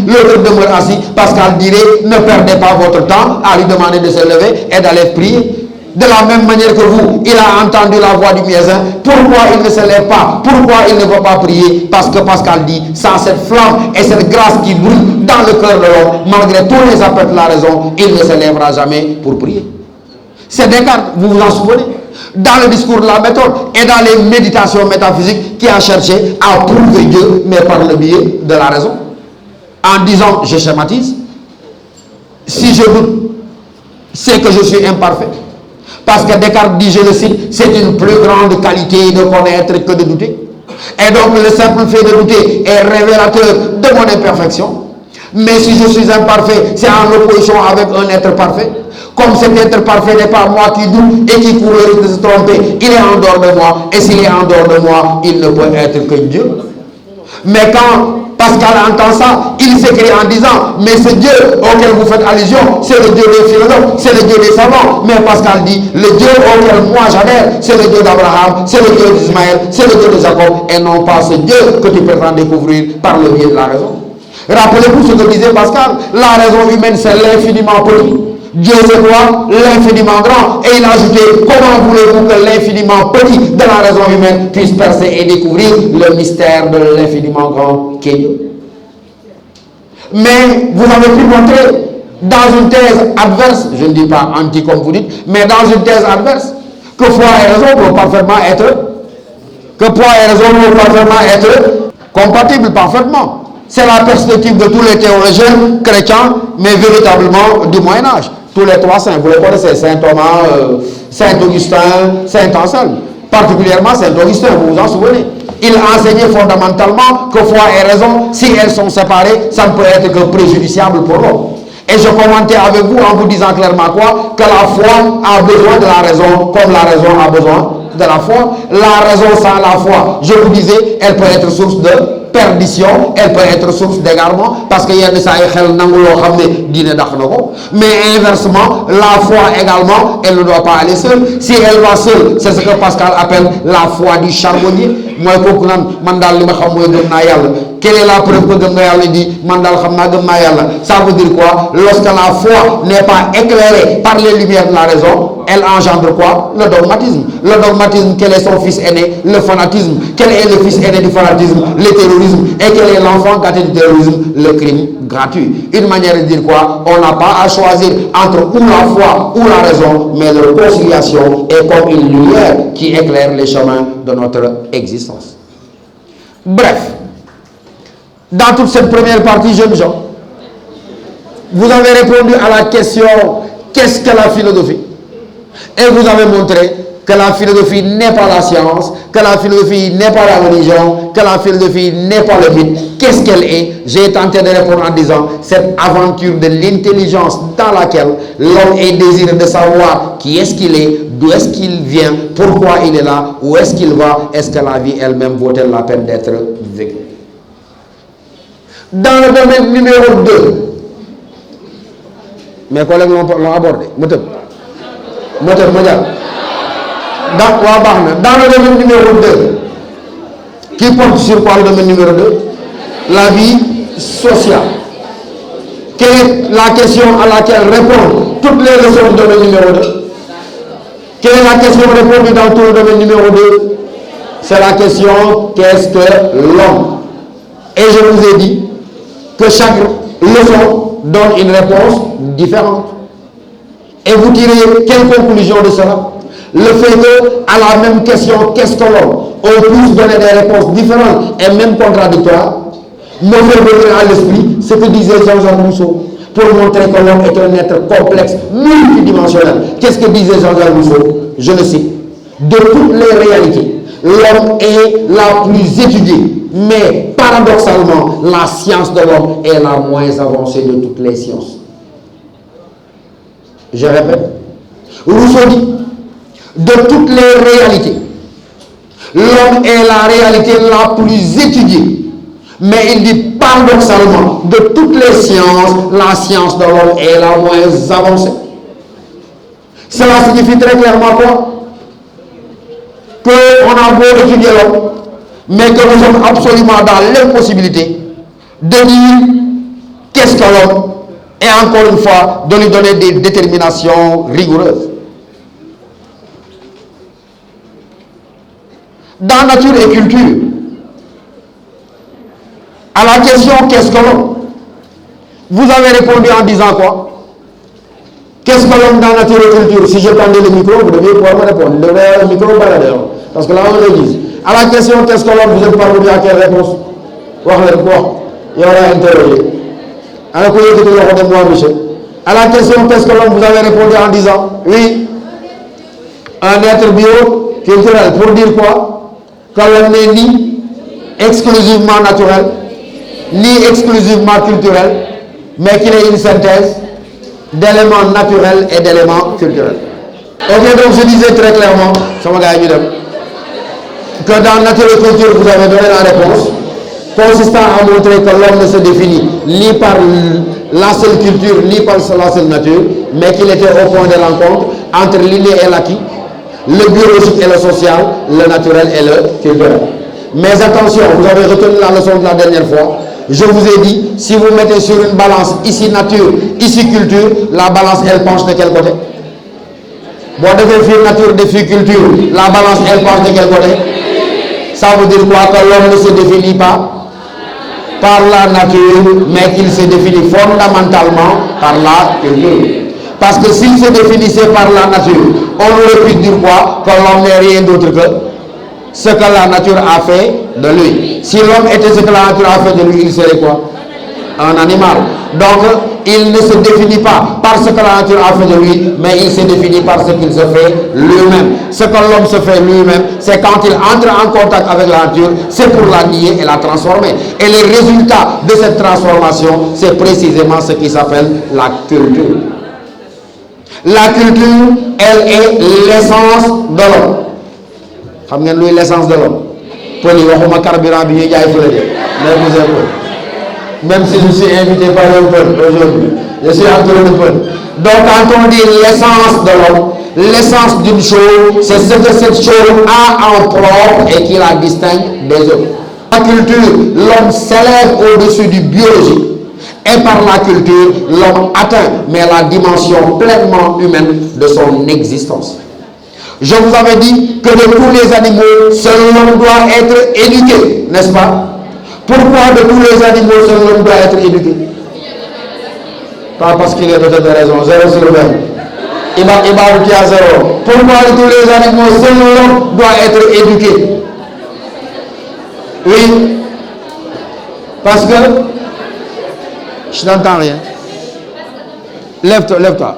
Speaker 1: l'autre demeure assis. Pascal dirait, ne perdez pas votre temps à lui demander de se lever et d'aller prier. De la même manière que vous, il a entendu la voix du muezzin. Pourquoi il ne se lève pas? Pourquoi il ne va pas prier? Parce que Pascal dit, sans cette flamme et cette grâce qui brûle dans le cœur de l'homme, malgré tous les appels de la raison, il ne se lèvera jamais pour prier. C'est Descartes, vous vous en souvenez, dans le discours de la méthode et dans les méditations métaphysiques, qui a cherché à prouver Dieu, mais par le biais de la raison. En disant, je schématise, si je doute, c'est que je suis imparfait. Parce que Descartes dit, je le cite, c'est une plus grande qualité de connaître que de douter. Et donc le simple fait de douter est révélateur de mon imperfection. Mais si je suis imparfait, c'est en opposition avec un être parfait. Comme cet être parfait n'est pas moi qui doute et qui court le risque de se tromper, il est en dehors de moi. Et s'il est en dehors de moi, il ne peut être que Dieu. Mais quand Pascal entend ça, il s'écrit en disant, mais ce Dieu auquel vous faites allusion, c'est le Dieu des philosophes, c'est le Dieu des savants. Mais Pascal dit, le Dieu auquel moi j'adhère, c'est le Dieu d'Abraham, c'est le Dieu d'Ismaël, c'est le Dieu de Jacob, et non pas ce Dieu que tu prétends découvrir par le biais de la raison. Rappelez-vous ce que disait Pascal, la raison humaine c'est l'infiniment petit. Dieu c'est quoi? L'infiniment grand. Et il a ajouté, comment voulez-vous que l'infiniment petit de la raison humaine puisse percer et découvrir le mystère de l'infiniment grand qu'est Dieu? Mais vous avez pu montrer dans une thèse adverse, je ne dis pas anti comme vous dites, mais dans une thèse adverse, que foi et raison peuvent parfaitement être compatibles parfaitement. C'est la perspective de tous les théologiens chrétiens, mais véritablement du Moyen-Âge. Tous les trois saints, vous les connaissez, Saint Thomas, Saint Augustin, Saint Anselme. Particulièrement Saint Augustin, vous vous en souvenez. Il enseignait fondamentalement que foi et raison, si elles sont séparées, ça ne peut être que préjudiciable pour l'homme. Et je commentais avec vous en vous disant clairement quoi? Que la foi a besoin de la raison, comme la raison a besoin de la foi. La raison sans la foi, je vous disais, elle peut être source de perdition, elle peut être source d'égarement, parce que mais inversement, la foi également, elle ne doit pas aller seule. Si elle va seule, c'est ce que Pascal appelle la foi du charbonnier. Quelle est la preuve que il dit ça veut dire quoi? Lorsque la foi n'est pas éclairée par les lumières de la raison, elle engendre quoi? Le dogmatisme. Le dogmatisme, quel est son fils aîné? Le fanatisme. Quel est le fils aîné du fanatisme? Le terrorisme. Et quel est l'enfant gâté du terrorisme? Le crime gratuit. Une manière de dire quoi? On n'a pas à choisir entre ou la foi ou la raison, mais la conciliation est comme une lumière qui éclaire les chemins de notre existence. Bref, dans toute cette première partie, jeunes gens, vous avez répondu à la question qu'est-ce que la philosophie? Et vous avez montré que la philosophie n'est pas la science, que la philosophie n'est pas la religion, que la philosophie n'est pas le mythe. Qu'est-ce qu'elle est? J'ai tenté de répondre en disant cette aventure de l'intelligence dans laquelle l'homme est désireux de savoir qui est-ce qu'il est, d'où est-ce qu'il vient, pourquoi il est là, où est-ce qu'il va, est-ce que la vie elle-même vaut-elle la peine d'être vécue? Dans le domaine numéro 2, mes collègues l'ont abordé. Moteur mondial. Dans le domaine numéro 2, qui porte sur quoi le domaine numéro 2? La vie sociale. Quelle est la question à laquelle répondent toutes les leçons du domaine numéro 2? Quelle est la question répondue dans tout le domaine numéro 2? C'est la question qu'est-ce que l'homme? Et je vous ai dit que chaque leçon donne une réponse différente. Et vous tirez quelle conclusion de cela? Le fait qu'à la même question, qu'est-ce que l'homme, on puisse donner des réponses différentes et même contradictoires, me fait venir à l'esprit ce que disait Jean-Jacques Rousseau pour montrer que l'homme est un être complexe, multidimensionnel. Qu'est-ce que disait Jean-Jacques Rousseau? Je le cite. De toutes les réalités, l'homme est la plus étudiée, mais paradoxalement, la science de l'homme est la moins avancée de toutes les sciences. Je répète, Rousseau dit, de toutes les réalités, l'homme est la réalité la plus étudiée, mais il dit paradoxalement, de toutes les sciences, la science de l'homme est la moins avancée. Cela signifie très clairement quoi? Qu'on a beau étudier l'homme, mais que nous sommes absolument dans l'impossibilité de dire qu'est-ce que l'homme, et encore une fois, de lui donner des déterminations rigoureuses. Dans nature et culture, à la question qu'est-ce que l'homme, vous avez répondu en disant quoi? Qu'est-ce que l'homme dans nature et culture? Si je tendais le micro, vous deviez pouvoir me répondre. Vous devez avoir le micro baladeur. Parce que là, on le dit. À la question qu'est-ce que l'homme, vous êtes parvenu à quelle réponse? Il y aura interrogé. À la question qu'est-ce que l'homme, vous avez répondu en disant oui, un être bio-culturel. Pour dire quoi? Que l'homme n'est ni exclusivement naturel, ni exclusivement culturel, mais qu'il est une synthèse d'éléments naturels et d'éléments culturels. Ok, donc je disais très clairement, que dans nature et culture, vous avez donné la réponse, consistant à montrer que l'homme ne se définit ni par la seule culture, ni par la seule nature, mais qu'il était au point de rencontre entre l'inné et l'acquis, le biologique et le social, le naturel et le culturel. Mais attention, vous avez retenu la leçon de la dernière fois. Je vous ai dit, si vous mettez sur une balance ici nature, ici culture, la balance elle penche de quel côté? Bon, de faire nature, de faire culture, la balance elle penche de quel côté? Ça veut dire quoi? Que l'homme ne se définit pas par la nature, mais qu'il se définit fondamentalement par la culture. Parce que s'il se définissait par la nature, on aurait pu dire quoi? Que l'homme n'est rien d'autre que ce que la nature a fait de lui. Si l'homme était ce que la nature a fait de lui, il serait quoi? un animal. Donc, il ne se définit pas par ce que la nature a fait de lui, mais il se définit par ce qu'il se fait lui-même. Ce que l'homme se fait lui-même, c'est quand il entre en contact avec la nature, c'est pour la nier et la transformer. Et le résultat de cette transformation, c'est précisément ce qui s'appelle la culture. La culture, elle est l'essence de l'homme. Vous savez l'essence de l'homme? Pour les gens carburant, même si je suis invité par le peuple aujourd'hui, je suis entouré de peuple. Donc quand on dit l'essence de l'homme, l'essence d'une chose, c'est ce que cette chose a en propre et qui la distingue des autres. La culture, l'homme s'élève au-dessus du biologique. Et par la culture, l'homme atteint mais la dimension pleinement humaine de son existence. Je vous avais dit que de tous les animaux, seul l'homme doit être éduqué, n'est-ce pas? Pourquoi de tous les animaux, seul l'homme doit être éduqué? Pas parce qu'il est doté de raison, 0 sur 20. Il va qui à 0. Pourquoi de tous les animaux, seul l'homme doit être éduqué? Oui. Parce que je n'entends rien. Lève-toi, lève-toi.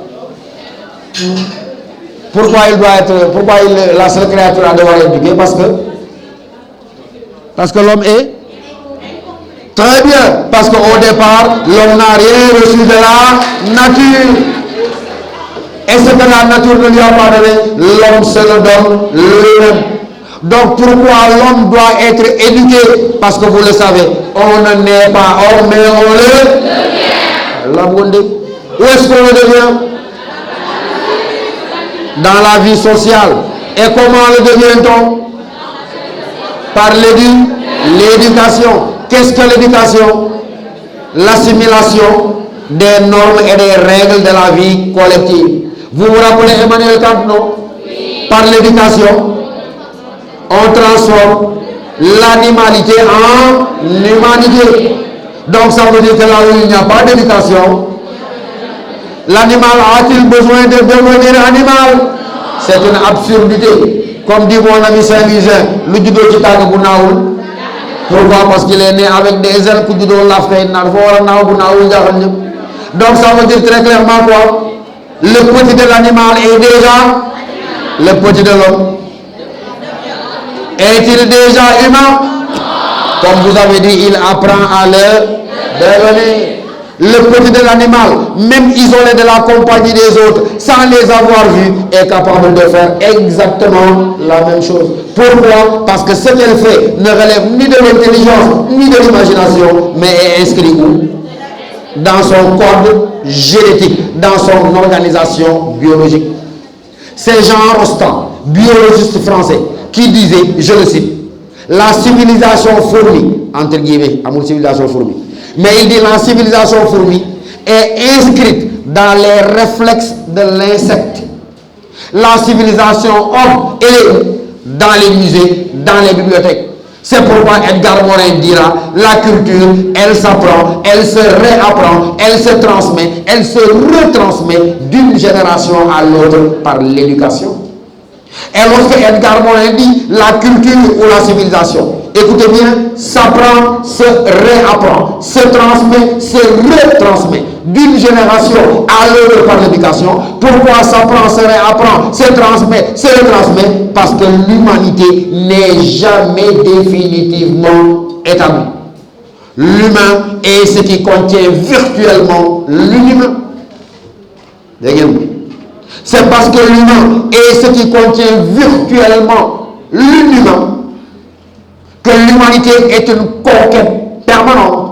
Speaker 1: Pourquoi la seule créature a devoir l'éduquer? Parce que l'homme est très bien. Parce qu'au départ, l'homme n'a rien reçu de la nature. Et ce que la nature ne lui a pas donné, l'homme se le donne lui-même. Donc pourquoi l'homme doit être éduqué? Parce que vous le savez, on ne naît pas homme, mais on le devient. Où est-ce qu'on le devient? Dans la vie sociale. Et comment le devient-on? Par l'éducation. Qu'est-ce que l'éducation? L'assimilation des normes et des règles de la vie collective. Vous vous rappelez Emmanuel Kant, non? Oui. Par l'éducation, on transforme l'animalité en humanité. Donc ça veut dire que là où il n'y a pas d'éducation, l'animal a-t-il besoin de devenir animal? C'est une absurdité. Comme dit mon ami Saint-Louisien, le judo qui t'a dit pourquoi? Parce qu'il est né avec des ailes que judo l'a fait. Donc ça veut dire très clairement quoi? Le petit de l'animal est déjà le petit de l'homme. Est-il déjà humain? Comme vous avez dit, il apprend à le devenir. Le petit de l'animal, même isolé de la compagnie des autres, sans les avoir vus, est capable de faire exactement la même chose. Pourquoi? Parce que ce qu'elle fait ne relève ni de l'intelligence, ni de l'imagination, mais est inscrit où? Dans son code génétique, dans son organisation biologique. C'est Jean Rostand, biologiste français, qui disait, je le cite, la civilisation fourmi, entre guillemets, à mon civilisation fourmi, mais il dit la civilisation fourmi est inscrite dans les réflexes de l'insecte. La civilisation homme, elle est dans les musées, dans les bibliothèques. C'est pourquoi Edgar Morin dira, la culture, elle s'apprend, elle se réapprend, elle se transmet, elle se retransmet d'une génération à l'autre par l'éducation. Et lorsque Edgar Morin dit la culture ou la civilisation, écoutez bien, s'apprend, se réapprend, se transmet, se retransmet d'une génération à l'autre par l'éducation. Pourquoi s'apprend, se réapprend, se transmet, se retransmet? Parce que l'humanité n'est jamais définitivement établie. L'humain est ce qui contient virtuellement l'inhumain. C'est parce que l'humain est ce qui contient virtuellement l'inhumain que l'humanité est une conquête permanente.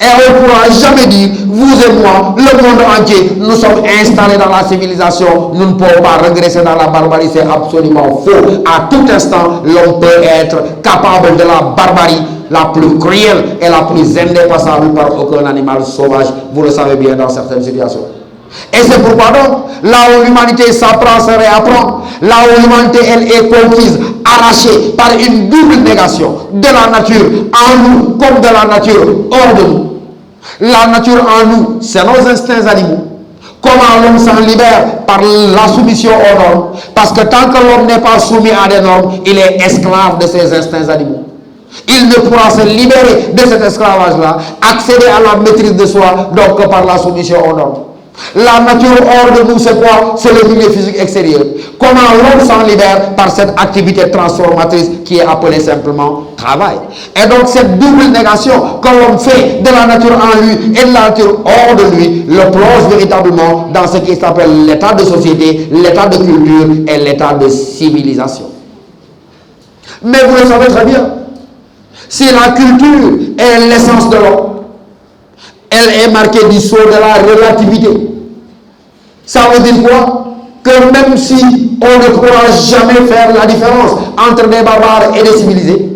Speaker 1: Et on ne pourra jamais dire, vous et moi, le monde entier, nous sommes installés dans la civilisation, nous ne pouvons pas regresser dans la barbarie, c'est absolument faux. À tout instant, l'homme peut être capable de la barbarie la plus cruelle et la plus indépassable par aucun animal sauvage. Vous le savez bien dans certaines situations. Et c'est pourquoi donc, là où l'humanité s'apprend, se réapprend, là où l'humanité elle est conquise, arrachée par une double négation de la nature en nous comme de la nature hors de nous. La nature en nous, c'est nos instincts animaux. Comment l'homme s'en libère? Par la soumission aux normes. Parce que tant que l'homme n'est pas soumis à des normes, il est esclave de ses instincts animaux. Il ne pourra se libérer de cet esclavage-là, accéder à la maîtrise de soi, donc que par la soumission aux normes. La nature hors de nous, c'est quoi? C'est le milieu physique extérieur. Comment l'homme s'en libère? Par cette activité transformatrice qui est appelée simplement travail. Et donc cette double négation que l'homme fait de la nature en lui et de la nature hors de lui le plonge véritablement dans ce qui s'appelle l'état de société, l'état de culture et l'état de civilisation. Mais vous le savez très bien, si la culture est l'essence de l'homme, elle est marquée du sceau de la relativité. Ça veut dire quoi? Que même si on ne pourra jamais faire la différence entre des barbares et des civilisés,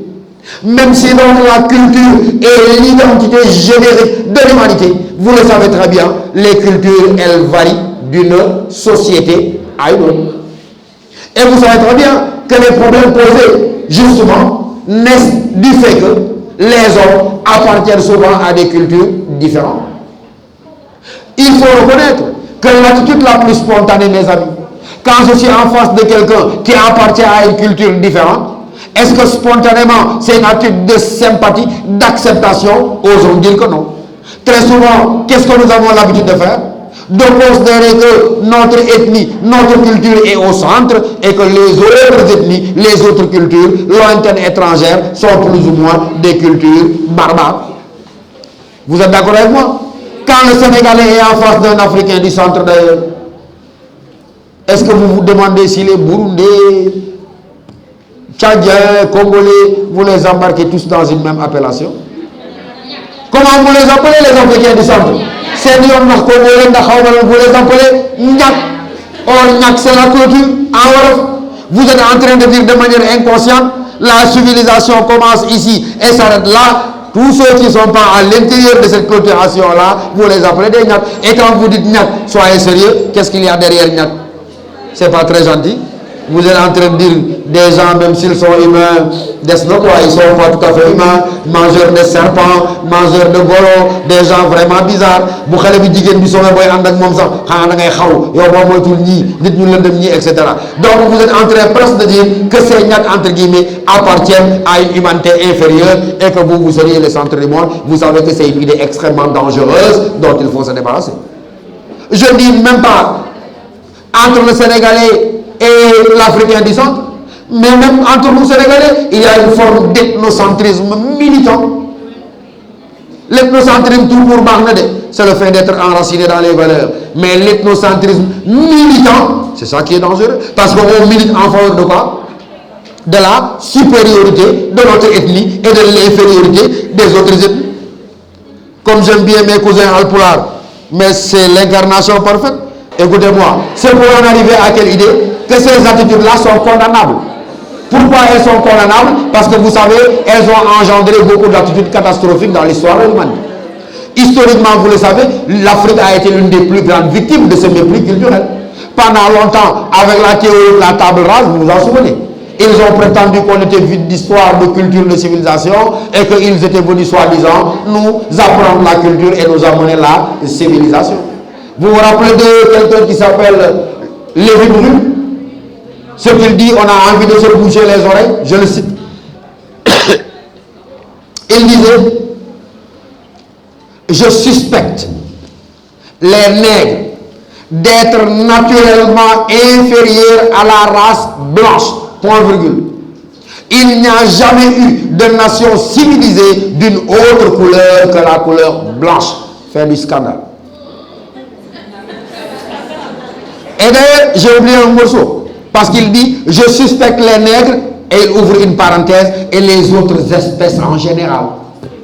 Speaker 1: même si donc la culture est l'identité générique de l'humanité, vous le savez très bien, les cultures, elles varient d'une société à une autre. Et vous savez très bien que les problèmes posés, justement, naissent du fait que les hommes appartiennent souvent à des cultures différentes. Il faut reconnaître que l'attitude la plus spontanée, mes amis, quand je suis en face de quelqu'un qui appartient à une culture différente, est-ce que spontanément c'est une attitude de sympathie, d'acceptation? Osons dire que non. Très souvent, qu'est-ce que nous avons l'habitude de faire? De considérer que notre ethnie, notre culture est au centre et que les autres ethnies, les autres cultures, lointaines étrangères, sont plus ou moins des cultures barbares. Vous êtes d'accord avec moi? Quand le Sénégalais est en face d'un Africain du centre d'ailleurs, est-ce que vous vous demandez si les Burundais, Tchadiens, Congolais, vous les embarquez tous dans une même appellation? Comment vous les appelez les Africains du centre? C'est vous les appelez Nyak. Or Nyak c'est la clôture en Wolof. Vous êtes en train de dire de manière inconsciente, la civilisation commence ici et s'arrête là. Tous ceux qui ne sont pas à l'intérieur de cette clôturation-là, vous les appelez des Nyak. Et quand vous dites Nyak, soyez sérieux, qu'est-ce qu'il y a derrière Nyak? C'est pas très gentil. Vous êtes en train de dire des gens, même s'ils sont humains, ils ne sont pas tout à fait humains, mangeurs de serpents, mangeurs de golo, des gens vraiment bizarres. Etc. Donc vous êtes en train presque de dire que ces Nyak, entre guillemets, appartiennent à une humanité inférieure et que vous seriez le centre du monde. Vous savez que c'est une idée extrêmement dangereuse dont il faut se débarrasser. Je ne dis même pas entre le Sénégalais et l'Africain du centre, mais même entre nous Sénégalais, il y a une forme d'ethnocentrisme militant. L'ethnocentrisme tout pour Barnade, c'est le fait d'être enraciné dans les valeurs. Mais l'ethnocentrisme militant, c'est ça qui est dangereux. Parce qu'on milite en faveur de quoi? De la supériorité de notre ethnie et de l'infériorité des autres ethnies. Comme j'aime bien mes cousins alpulaar, mais c'est l'incarnation parfaite. Écoutez-moi, c'est pour en arriver à quelle idée? Que ces attitudes-là sont condamnables. Pourquoi elles sont condamnables? Parce que vous savez, elles ont engendré beaucoup d'attitudes catastrophiques dans l'histoire de l'humanité. Historiquement, vous le savez, l'Afrique a été l'une des plus grandes victimes de ce mépris culturel. Pendant longtemps, avec la théorie de la table rase, vous vous en souvenez, ils ont prétendu qu'on était vide d'histoire, de culture, de civilisation et qu'ils étaient venus soi-disant nous apprendre la culture et nous amener la civilisation. Vous vous rappelez de quelqu'un qui s'appelle Lévi-Brun? Ce qu'il dit, on a envie de se boucher les oreilles, je le cite. Il disait, je suspecte les nègres d'être naturellement inférieurs à la race blanche, point virgule. Il n'y a jamais eu de nation civilisée d'une autre couleur que la couleur blanche. Fin du scandale. Et d'ailleurs, j'ai oublié un morceau, parce qu'il dit, je suspecte les nègres, et il ouvre une parenthèse, et les autres espèces en général.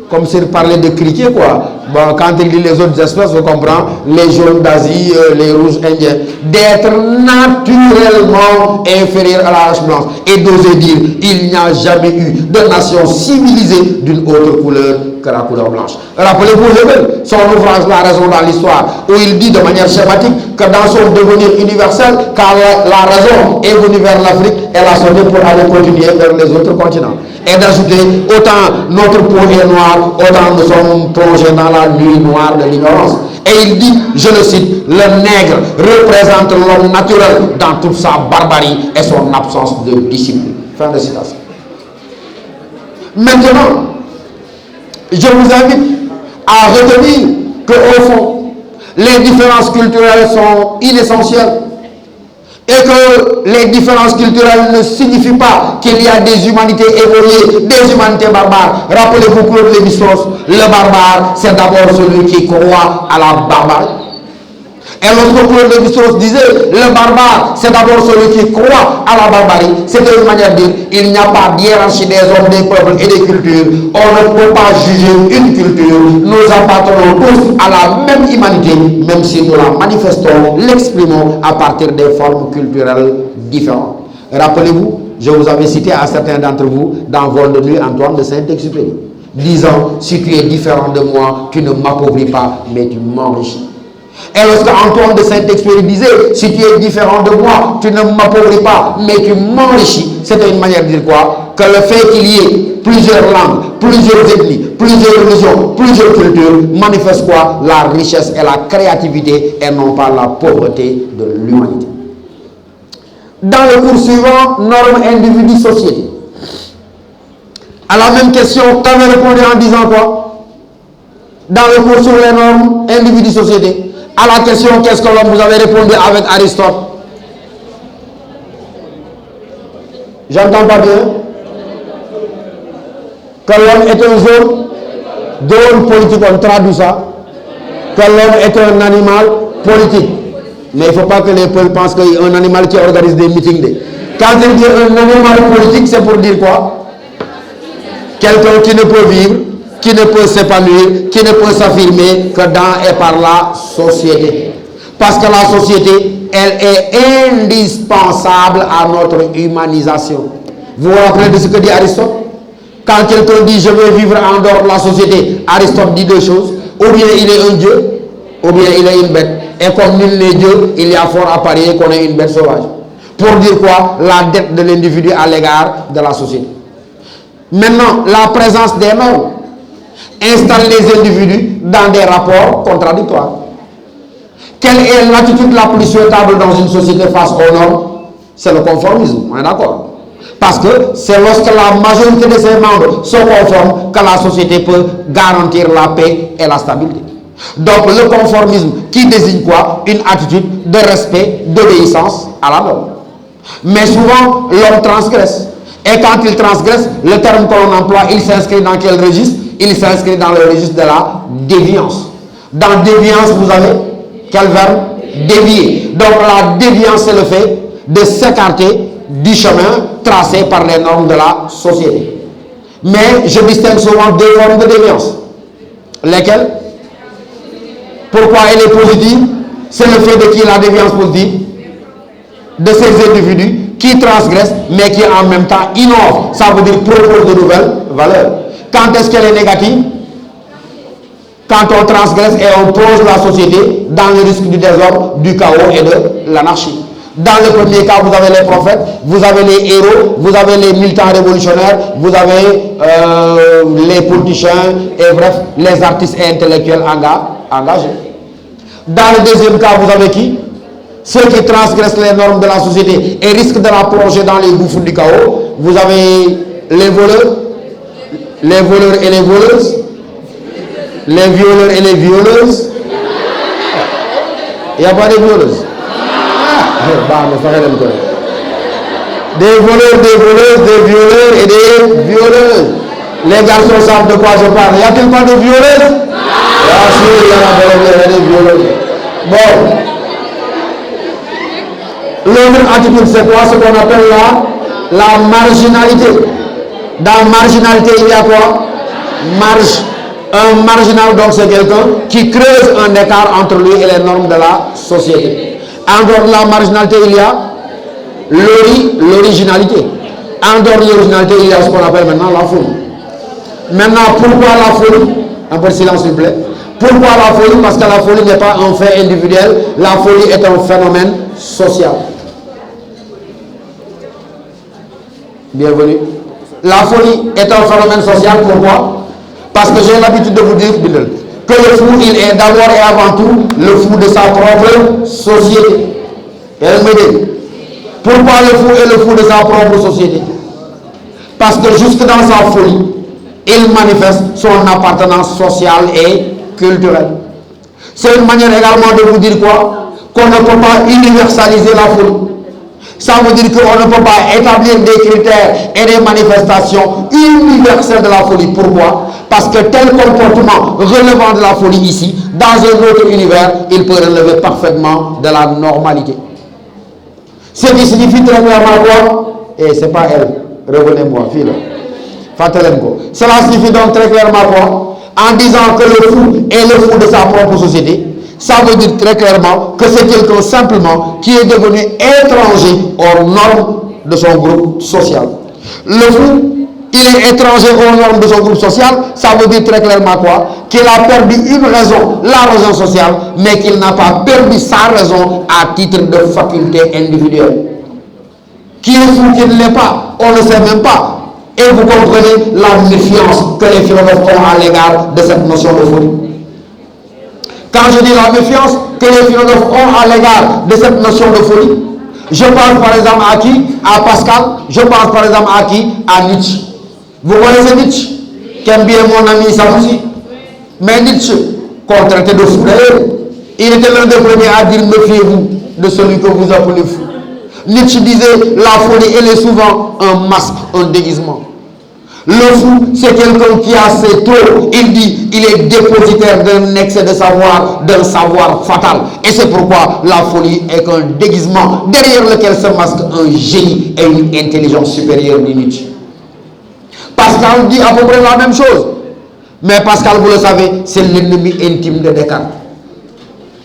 Speaker 1: Comme s'il parlait de criquets, quoi. Bon, quand il dit les autres espèces, on comprend les jaunes d'Asie, les rouges indiens, d'être naturellement inférieurs à la race blanche. Et d'oser dire, il n'y a jamais eu de nation civilisée d'une autre couleur que la couleur blanche. Rappelez-vous Hegel, son ouvrage La raison dans l'histoire, où il dit de manière schématique que dans son devenir universel, quand la raison est venue vers l'Afrique, elle a sauté pour aller continuer vers les autres continents. Et d'ajouter, autant notre peau est noire, autant nous sommes plongés dans la nuit noire de l'ignorance. Et il dit, je le cite, le nègre représente l'homme naturel dans toute sa barbarie et son absence de discipline. Fin de citation. Maintenant, je vous invite à retenir qu'au fond, les différences culturelles sont inessentielles et que les différences culturelles ne signifient pas qu'il y a des humanités évoluées, des humanités barbares. Rappelez-vous Claude Lévi-Strauss, le barbare, c'est d'abord celui qui croit à la barbarie. Et lorsque Claude Lévi-Strauss disait, le barbare, c'est d'abord celui qui croit à la barbarie, c'était une manière de dire, il n'y a pas de hiérarchie des hommes, des peuples et des cultures. On ne peut pas juger une culture. Nous appartenons tous à la même humanité, même si nous la manifestons, l'exprimons à partir des formes culturelles différentes. Rappelez-vous, je vous avais cité à certains d'entre vous dans Vol de nuit Antoine de Saint-Exupéry, disant, si tu es différent de moi, tu ne m'appauvris pas, mais tu m'enrichis. Et lorsque Antoine de Saint-Exupéry disait, si tu es différent de moi, tu ne m'appauvris pas, mais tu m'enrichis, c'était une manière de dire quoi? Que le fait qu'il y ait plusieurs langues, plusieurs ethnies, plusieurs religions, plusieurs cultures, manifeste quoi? La richesse et la créativité et non pas la pauvreté de l'humanité. Dans le cours suivant, normes, individus, société. À la même question, qu'avez répondu en disant quoi? Dans le cours sur les normes, individus, société. À la question qu'est-ce que l'homme, vous avez répondu avec Aristote. J'entends pas bien. Que l'homme est un zone politique, on traduit ça. Que l'homme est un animal politique. Mais il ne faut pas que les peuples pensent qu'il y a un animal qui organise des meetings. Quand il dit un animal politique, c'est pour dire quoi? Quelqu'un qui ne peut vivre, qui ne peut s'épanouir, qui ne peut s'affirmer que dans et par la société. Parce que la société, elle est indispensable à notre humanisation. Vous vous rappelez de ce que dit Aristote? Quand quelqu'un dit je veux vivre en dehors de la société, Aristote dit deux choses. Ou bien il est un dieu, ou bien il est une bête. Et comme nul n'est dieu, il y a fort à parier qu'on est une bête sauvage. Pour dire quoi? La dette de l'individu à l'égard de la société. Maintenant, la présence des normes installe les individus dans des rapports contradictoires. Quelle est l'attitude la plus souhaitable dans une société face aux normes? C'est le conformisme, on est d'accord? Parce que c'est lorsque la majorité de ses membres sont conformes que la société peut garantir la paix et la stabilité. Donc le conformisme qui désigne quoi? Une attitude de respect, d'obéissance à la norme. Mais souvent, l'homme transgresse. Et quand il transgresse, le terme que l'on emploie, il s'inscrit dans quel registre? Il s'inscrit dans le registre de la déviance. Dans déviance, vous avez quel verbe? Dévier. Donc la déviance, c'est le fait de s'écarter du chemin tracé par les normes de la société. Mais je distingue souvent deux formes de déviance. Lesquelles? Pourquoi elle est positive? C'est le fait de qui la déviance positive? De ces individus qui transgressent, mais qui en même temps innovent. Ça veut dire proposent de nouvelles valeurs. Quand est-ce qu'elle est négative? Quand on transgresse et on plonge la société dans le risque du désordre, du chaos et de l'anarchie. Dans le premier cas, vous avez les prophètes, vous avez les héros, vous avez les militants révolutionnaires, vous avez les politiciens et bref, les artistes et intellectuels engagés. Dans le deuxième cas, vous avez qui? Ceux qui transgressent les normes de la société et risquent de la plonger dans les gouffres du chaos. Vous avez les voleurs et les voleuses, les violeurs et les violeuses. Il n'y a pas de violeuses. Des voleurs, des voleuses, des violeurs et des violeuses. Les garçons savent de quoi je parle. Y a-t-il pas de violeuses? Ah si, il y en a des violeuses. Bon. L'autre attitude, c'est quoi? Ce qu'on appelle la marginalité. Dans marginalité, il y a quoi? Marge. Un marginal, donc, c'est quelqu'un qui creuse un écart entre lui et les normes de la société. En dehors de la marginalité, il y a l'originalité. En dehors de l'originalité, il y a ce qu'on appelle maintenant la folie. Maintenant, pourquoi la folie? Un peu de silence, s'il vous plaît. Pourquoi la folie? Parce que la folie n'est pas un fait individuel. La folie est un phénomène social. Bienvenue. La folie est un phénomène social. Pourquoi? Parce que j'ai l'habitude de vous dire que le fou, il est d'abord et avant tout le fou de sa propre société. Et elle me dit, pourquoi le fou est le fou de sa propre société? Parce que jusque dans sa folie, il manifeste son appartenance sociale et culturelle. C'est une manière également de vous dire quoi? Qu'on ne peut pas universaliser la folie. Ça veut dire qu'on ne peut pas établir des critères et des manifestations universelles de la folie. Pourquoi? Parce que tel comportement relevant de la folie ici, dans un autre univers, il peut relever parfaitement de la normalité. Ce qui signifie très clairement quoi? Et c'est pas elle. Revenez-moi, fille. Cela signifie donc très clairement quoi? En disant que le fou est le fou de sa propre société, ça veut dire très clairement que c'est quelqu'un simplement qui est devenu étranger aux normes de son groupe social. Le fou, il est étranger aux normes de son groupe social, ça veut dire très clairement quoi? Qu'il a perdu une raison, la raison sociale, mais qu'il n'a pas perdu sa raison à titre de faculté individuelle. Qui est fou, qui ne l'est pas, on ne sait même pas. Et vous comprenez la méfiance que les philosophes ont à l'égard de cette notion de folie. Quand je dis la méfiance que les philosophes ont à l'égard de cette notion de folie, je pense par exemple à qui? À Pascal. Je pense par exemple à qui? À Nietzsche. Vous connaissez Nietzsche? Qu'aime bien mon ami Samoussi. Mais Nietzsche, qu'on traitait de fou d'ailleurs, il était l'un des premiers à dire méfiez-vous de celui que vous appelez fou. Nietzsche disait la folie, elle est souvent un masque, un déguisement. Le fou, c'est quelqu'un qui a ses trop. Il dit, il est dépositaire d'un excès de savoir, d'un savoir fatal. Et c'est pourquoi la folie est qu'un déguisement derrière lequel se masque un génie et une intelligence supérieure, dit Nietzsche. Pascal dit à peu près la même chose. Mais Pascal, vous le savez, c'est l'ennemi intime de Descartes.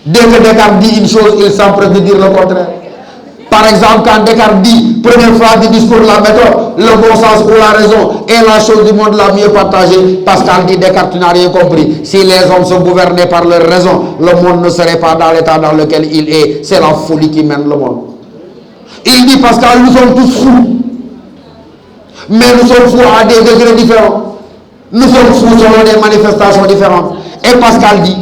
Speaker 1: Dès que Descartes dit une chose, il s'empresse de dire le contraire. Par exemple, quand Descartes dit, première phrase du discours de la méthode, le bon sens ou la raison est la chose du monde la mieux partagée, Pascal dit, Descartes, tu n'as rien compris. Si les hommes sont gouvernés par leur raison, le monde ne serait pas dans l'état dans lequel il est. C'est la folie qui mène le monde. Il dit, Pascal, nous sommes tous fous. Mais nous sommes fous à des degrés différents. Nous sommes fous selon des manifestations différentes. Et Pascal dit,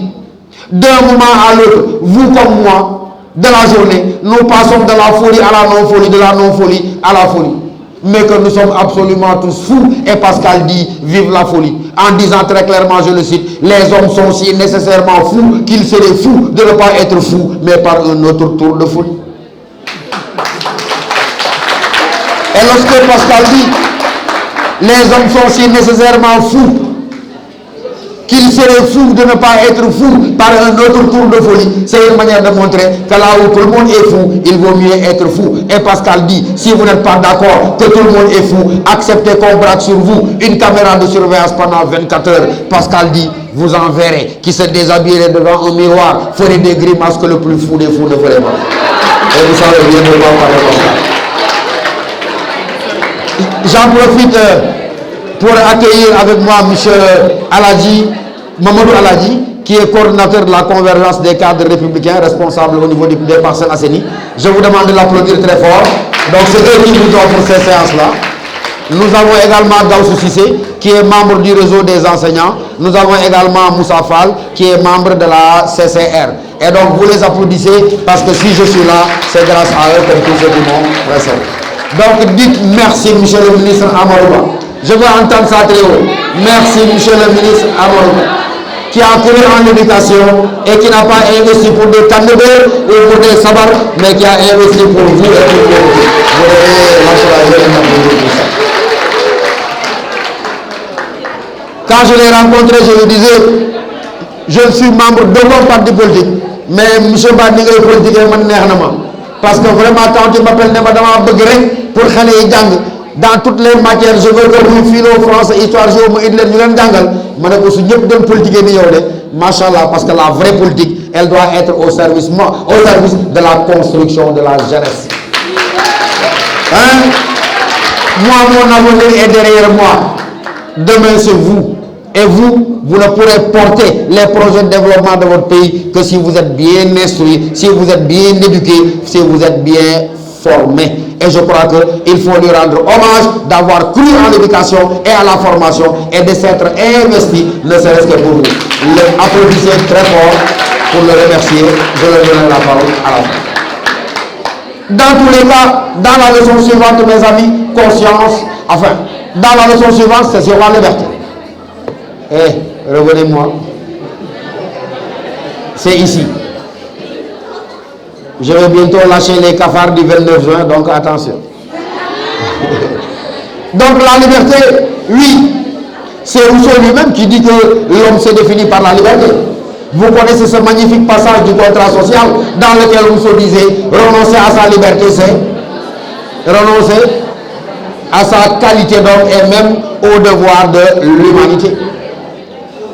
Speaker 1: d'un moment à l'autre, vous comme moi, de la journée, nous passons de la folie à la non-folie, de la non-folie à la folie. Mais que nous sommes absolument tous fous. Et Pascal dit, vive la folie. En disant très clairement, je le cite, les hommes sont si nécessairement fous qu'ils seraient fous de ne pas être fous, mais par un autre tour de folie. Et lorsque Pascal dit, les hommes sont si nécessairement fous qu'il serait fou de ne pas être fou par un autre tour de folie. C'est une manière de montrer que là où tout le monde est fou, il vaut mieux être fou. Et Pascal dit, si vous n'êtes pas d'accord que tout le monde est fou, acceptez qu'on braque sur vous une caméra de surveillance pendant 24 heures. Pascal dit, vous en verrez, qui se déshabillerait devant un miroir, ferait des grimaces que le plus fou des fous ne ferait pas. Et vous savez bien de quoi parler. J'en profite pour accueillir avec moi M. Aladji, Mamadou Aladji, qui est coordinateur de la convergence des cadres républicains, responsable au niveau des Parcelles Assainies. Je vous demande de l'applaudir très fort. Donc c'est eux qui nous offrent ces séances-là. Nous avons également Gaussou Cissé, qui est membre du réseau des enseignants. Nous avons également Moussa Fall, qui est membre de la CCR. Et donc vous les applaudissez, parce que si je suis là, c'est grâce à eux comme tous ceux qui m'ont précédé. Donc dites merci, monsieur le ministre Amadouba. Je veux entendre ça très haut. Merci, monsieur le ministre Amadouba, qui a couru en éducation et qui n'a pas investi pour des cannebés ou pour des sabbats, mais qui a investi pour vous et pour vous. Vous devez l'encourager et tout ça. Quand je l'ai rencontré, je lui disais, je suis membre d'aucun parti politique, mais M. Badni est politique et parce que vraiment, quand tu m'appelles Nebadama Begré pour Khalé Djang, dans toutes les matières, je veux que vous philo, français, histoire, géo, moi, idlen, nous l'endangal, moi, je suis de politique et machallah, parce que la vraie politique, elle doit être au service de la construction de la jeunesse. Hein? Moi, mon avenir est derrière moi. Demain, c'est vous. Et vous, vous ne pourrez porter les projets de développement de votre pays que si vous êtes bien instruit, si vous êtes bien éduqué, si vous êtes bien formé. Et je crois qu'il faut lui rendre hommage d'avoir cru en l'éducation et à la formation et de s'être investi, ne serait-ce que pour vous. Applaudissez très fort pour le remercier. Je leur donne la parole à la fin. Dans tous les cas, dans la leçon suivante, mes amis, conscience, enfin, dans la leçon suivante, c'est sur la liberté. Revenez-moi. C'est ici. Je vais bientôt lâcher les cafards du 29 juin, donc attention. Donc la liberté, oui, c'est Rousseau lui-même qui dit que l'homme se définit par la liberté. Vous connaissez ce magnifique passage du contrat social dans lequel Rousseau disait renoncer à sa liberté, c'est renoncer à sa qualité d'homme et même au devoir de l'humanité.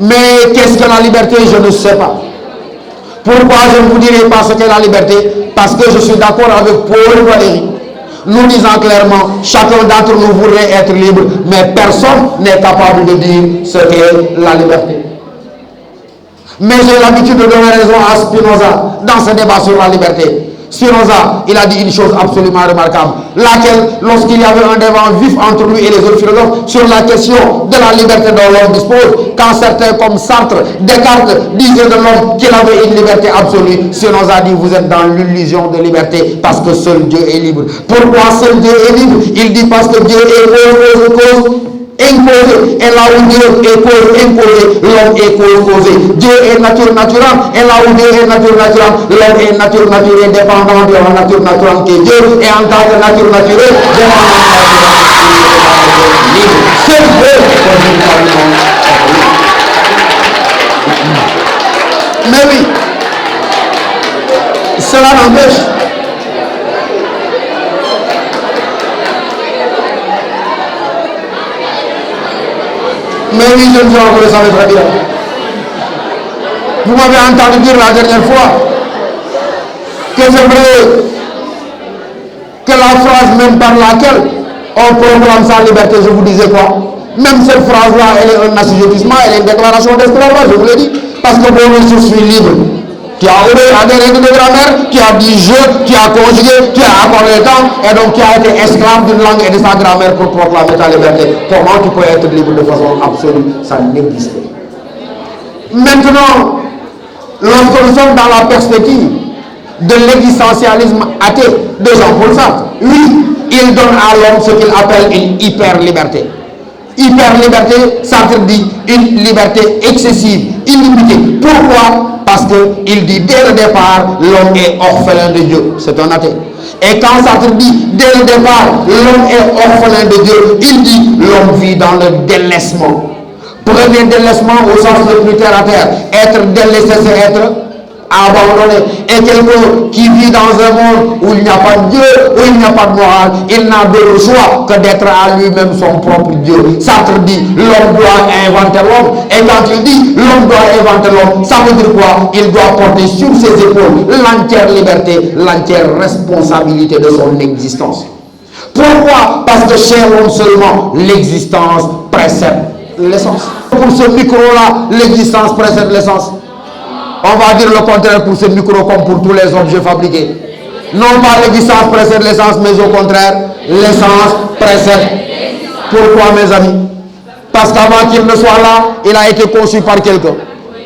Speaker 1: Mais qu'est-ce que la liberté? Je ne sais pas. Pourquoi je ne vous dirai pas ce qu'est la liberté? Parce que je suis d'accord avec Paul Valéry, nous disant clairement, chacun d'entre nous voudrait être libre, mais personne n'est capable de dire ce qu'est la liberté. Mais j'ai l'habitude de donner raison à Spinoza dans ce débat sur la liberté. Spinoza, il a dit une chose absolument remarquable, laquelle, lorsqu'il y avait un débat vif entre lui et les autres philosophes sur la question de la liberté dont l'homme dispose, quand certains comme Sartre, Descartes disaient de l'homme qu'il avait une liberté absolue, Spinoza dit vous êtes dans l'illusion de liberté parce que seul Dieu est libre. Pourquoi seul Dieu est libre? Il dit parce que Dieu est cause imposé, et là où Dieu est cause imposée, l'homme est cause causée. Dieu est nature naturelle, et là où Dieu est nature naturelle, l'homme est nature naturelle, dépendant de la nature naturelle qui est Dieu, et en tant que nature naturelle, dépendant de la nature libre. Seul Dieu est mais oui, cela n'empêche. Mais oui, je ne sais pas, vous le savez très bien. Vous m'avez entendu dire la dernière fois que c'est vrai que la phrase même par laquelle on proclame sa liberté, je vous disais quoi? Même cette phrase-là, elle est un assujettissement, elle est une déclaration d'esclavage, je vous l'ai dit. Parce que bon, je suis libre. Tu as obéi à des règles de grammaire, tu as dit je, tu as conjugué, tu as accordé le temps, et donc tu as été esclave d'une langue et de sa grammaire pour proclamer ta liberté. Comment tu peux être libre de façon absolue? Ça n'existe pas. Maintenant, lorsque nous sommes dans la perspective de l'existentialisme athée de Jean-Paul Sartre, oui, il donne à l'homme ce qu'il appelle une hyper-liberté. Hyper-liberté, Sartre dit une liberté excessive, illimitée. Pourquoi? Parce qu'il dit dès le départ, l'homme est orphelin de Dieu. C'est un athée. Et quand Sartre dit dès le départ, l'homme est orphelin de Dieu, il dit l'homme vit dans le délaissement. Prenez délaissement au sens le plus terre à terre. Être délaissé, c'est être abandonné. Et quelqu'un qui vit dans un monde où il n'y a pas de Dieu, où il n'y a pas de morale, il n'a d'autre choix que d'être à lui-même son propre Dieu. Sartre dit l'homme doit inventer l'homme. Et quand il dit l'homme doit inventer l'homme, ça veut dire quoi? Il doit porter sur ses épaules l'entière liberté, l'entière responsabilité de son existence. Pourquoi? Parce que chez l'homme seulement, l'existence précède l'essence. Pour ce micro-là, l'existence précède l'essence. On va dire le contraire pour ce micro comme pour tous les objets fabriqués. Non pas l'existence précède l'essence, mais au contraire, l'essence précède. Pourquoi, mes amis? Parce qu'avant qu'il ne soit là, il a été conçu par quelqu'un.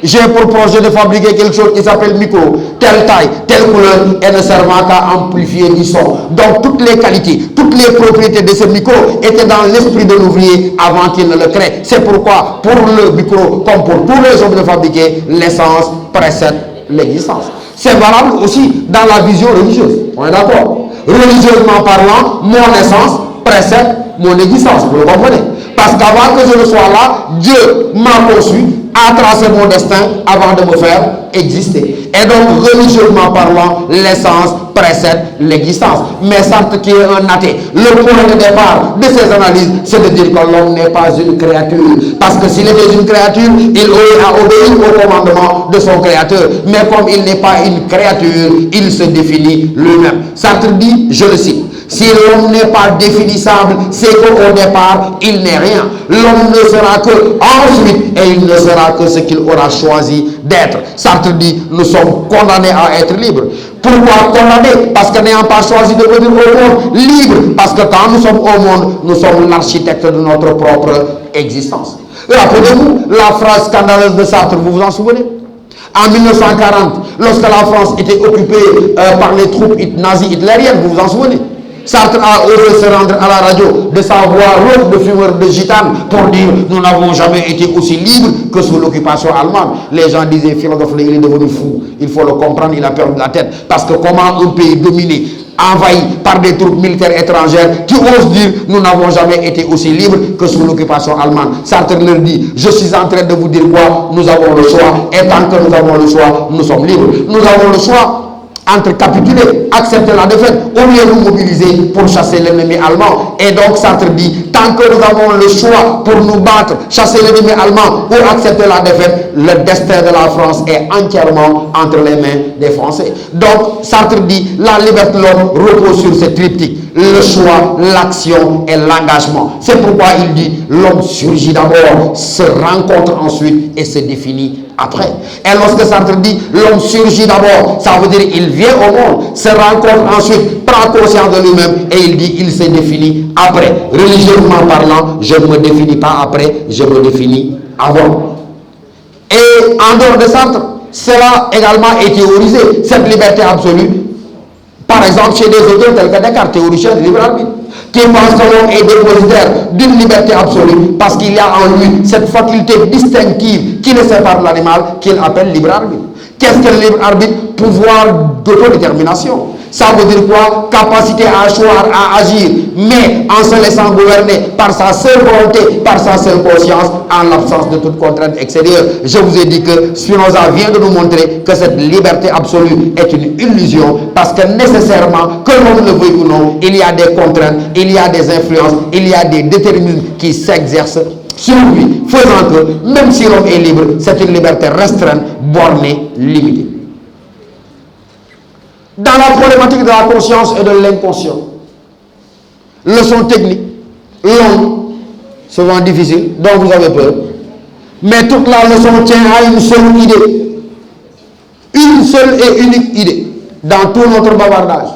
Speaker 1: J'ai pour projet de fabriquer quelque chose qui s'appelle micro, telle taille, telle couleur, et ne servant qu'à amplifier du son. Donc toutes les qualités, toutes les propriétés de ce micro étaient dans l'esprit de l'ouvrier avant qu'il ne le crée. C'est pourquoi, pour le micro, comme pour tous les objets fabriqués, l'essence précède l'existence. C'est valable aussi dans la vision religieuse. On est d'accord? Religieusement parlant, mon essence précède mon existence. Vous le comprenez? Parce qu'avant que je ne sois là, Dieu m'a conçu, a tracé mon destin avant de me faire exister. Et donc, religieusement parlant, l'essence précède l'existence. Mais Sartre, qui est un athée, le point de départ de ses analyses, c'est de dire que l'homme n'est pas une créature. Parce que s'il était une créature, il aurait à obéir au commandement de son créateur. Mais comme il n'est pas une créature, il se définit lui-même. Sartre dit, je le cite, si l'homme n'est pas définissable, c'est qu'au départ, il n'est rien. L'homme ne sera que ensuite, et il ne sera que ce qu'il aura choisi d'être. Sartre dit, nous sommes condamnés à être libres. Pourquoi condamnés? Parce que n'ayant pas choisi de venir au monde, libre. Parce que quand nous sommes au monde, nous sommes l'architecte de notre propre existence. Rappelez-vous la phrase scandaleuse de Sartre, vous vous en souvenez? En 1940, lorsque la France était occupée par les troupes nazies hitlériennes, vous vous en souvenez? Sartre a osé se rendre à la radio de sa voix rauque de fumeur de gitane pour dire nous n'avons jamais été aussi libres que sous l'occupation allemande. Les gens disaient philosophe, il est devenu fou. Il faut le comprendre, il a perdu la tête. Parce que comment un pays dominé, envahi par des troupes militaires étrangères qui osent dire nous n'avons jamais été aussi libres que sous l'occupation allemande. Sartre leur dit je suis en train de vous dire quoi, nous avons le choix et tant que nous avons le choix, nous sommes libres. Nous avons le choix entre capituler, accepter la défaite ou bien nous mobiliser pour chasser l'ennemi allemand. Et donc Sartre dit tant que nous avons le choix pour nous battre, chasser l'ennemi allemand ou accepter la défaite, le destin de la France est entièrement entre les mains des Français. Donc Sartre dit la liberté de l'homme repose sur ce triptyque: le choix, l'action et l'engagement. C'est pourquoi il dit l'homme surgit d'abord, se rencontre ensuite et se définit après. Et lorsque Sartre dit l'homme surgit d'abord, ça veut dire il vient au monde, se rencontre ensuite, prend conscience de lui-même et il dit il se définit après. Religieusement parlant, je ne me définis pas après, je me définis avant. Et en dehors de Sartre, cela également est théorisé, cette liberté absolue. Par exemple, chez des auteurs tels que Descartes, théoricien du libre arbitre, qui pense que l'homme est dépositaire d'une liberté absolue parce qu'il y a en lui cette faculté distinctive qui le sépare de l'animal qu'il appelle libre arbitre. Qu'est-ce que le libre arbitre? Pouvoir d'autodétermination. Ça veut dire quoi? Capacité à choisir, à agir, mais en se laissant gouverner par sa seule volonté, par sa seule conscience, en l'absence de toute contrainte extérieure. Je vous ai dit que Spinoza vient de nous montrer que cette liberté absolue est une illusion, parce que nécessairement, que l'on le veuille ou non, il y a des contraintes, il y a des influences, il y a des déterminismes qui s'exercent sur lui, faisant que, même si l'homme est libre, c'est une liberté restreinte, bornée, limitée. Dans la problématique de la conscience et de l'inconscient, leçon technique, longue, souvent difficile, dont vous avez peur, mais toute la leçon tient à une seule idée, une seule et unique idée, dans tout notre bavardage.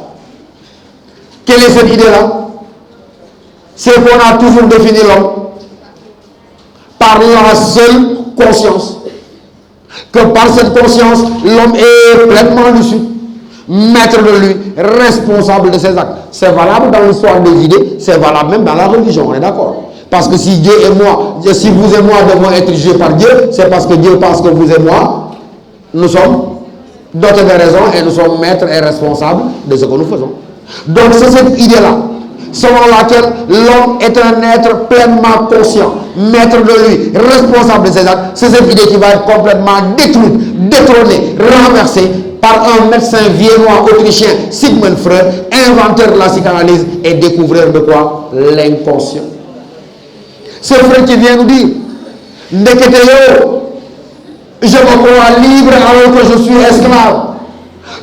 Speaker 1: Quelle est cette idée-là? C'est qu'on a toujours défini l'homme par la seule conscience, que par cette conscience, l'homme est pleinement lucide, maître de lui, responsable de ses actes. C'est valable dans l'histoire des idées, c'est valable même dans la religion, on est d'accord? Parce que si Dieu et moi, si vous et moi devons être jugés par Dieu, c'est parce que Dieu pense que vous et moi, nous sommes dotés de raison et nous sommes maîtres et responsables de ce que nous faisons. Donc c'est cette idée-là, selon laquelle l'homme est un être pleinement conscient, maître de lui, responsable de ses actes. C'est cette idée qui va être complètement détruite, détrônée, renversée par un médecin viennois autrichien, Sigmund Freud, inventeur de la psychanalyse et découvreur de quoi? L'inconscient. C'est Freud qui vient nous dire, ndekete yo, je me crois libre alors que je suis esclave.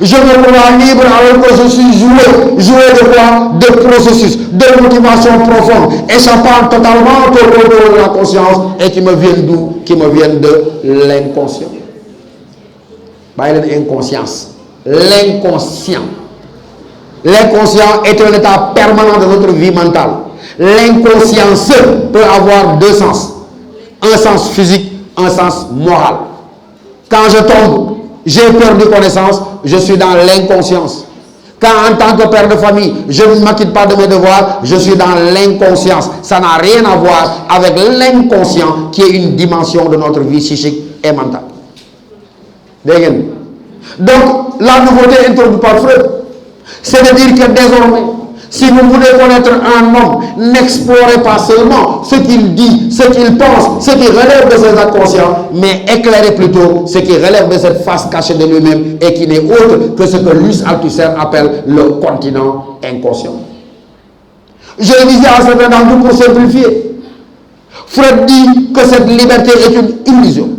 Speaker 1: Je me crois libre alors que je suis joué. Joué de quoi? De processus, de motivation profonde, échappant totalement au contrôle de la conscience et qui me viennent d'où? Qui me viennent de l'inconscient. Inconscience. L'inconscient. L'inconscient est un état permanent de notre vie mentale. L'inconscience peut avoir deux sens. Un sens physique, un sens moral. Quand je tombe, j'ai perdu connaissance, je suis dans l'inconscience. Quand en tant que père de famille, je ne m'acquitte pas de mes devoirs, je suis dans l'inconscience. Ça n'a rien à voir avec l'inconscient qui est une dimension de notre vie psychique et mentale. Donc, la nouveauté introduite par Freud, c'est de dire que désormais, si vous voulez connaître un homme, n'explorez pas seulement ce qu'il dit, ce qu'il pense, ce qui relève de ses actes conscients, mais éclairez plutôt ce qui relève de cette face cachée de lui-même et qui n'est autre que ce que Luce Althusser appelle le continent inconscient. Je le disais à certains d'entre vous pour simplifier. Freud dit que cette liberté est une illusion.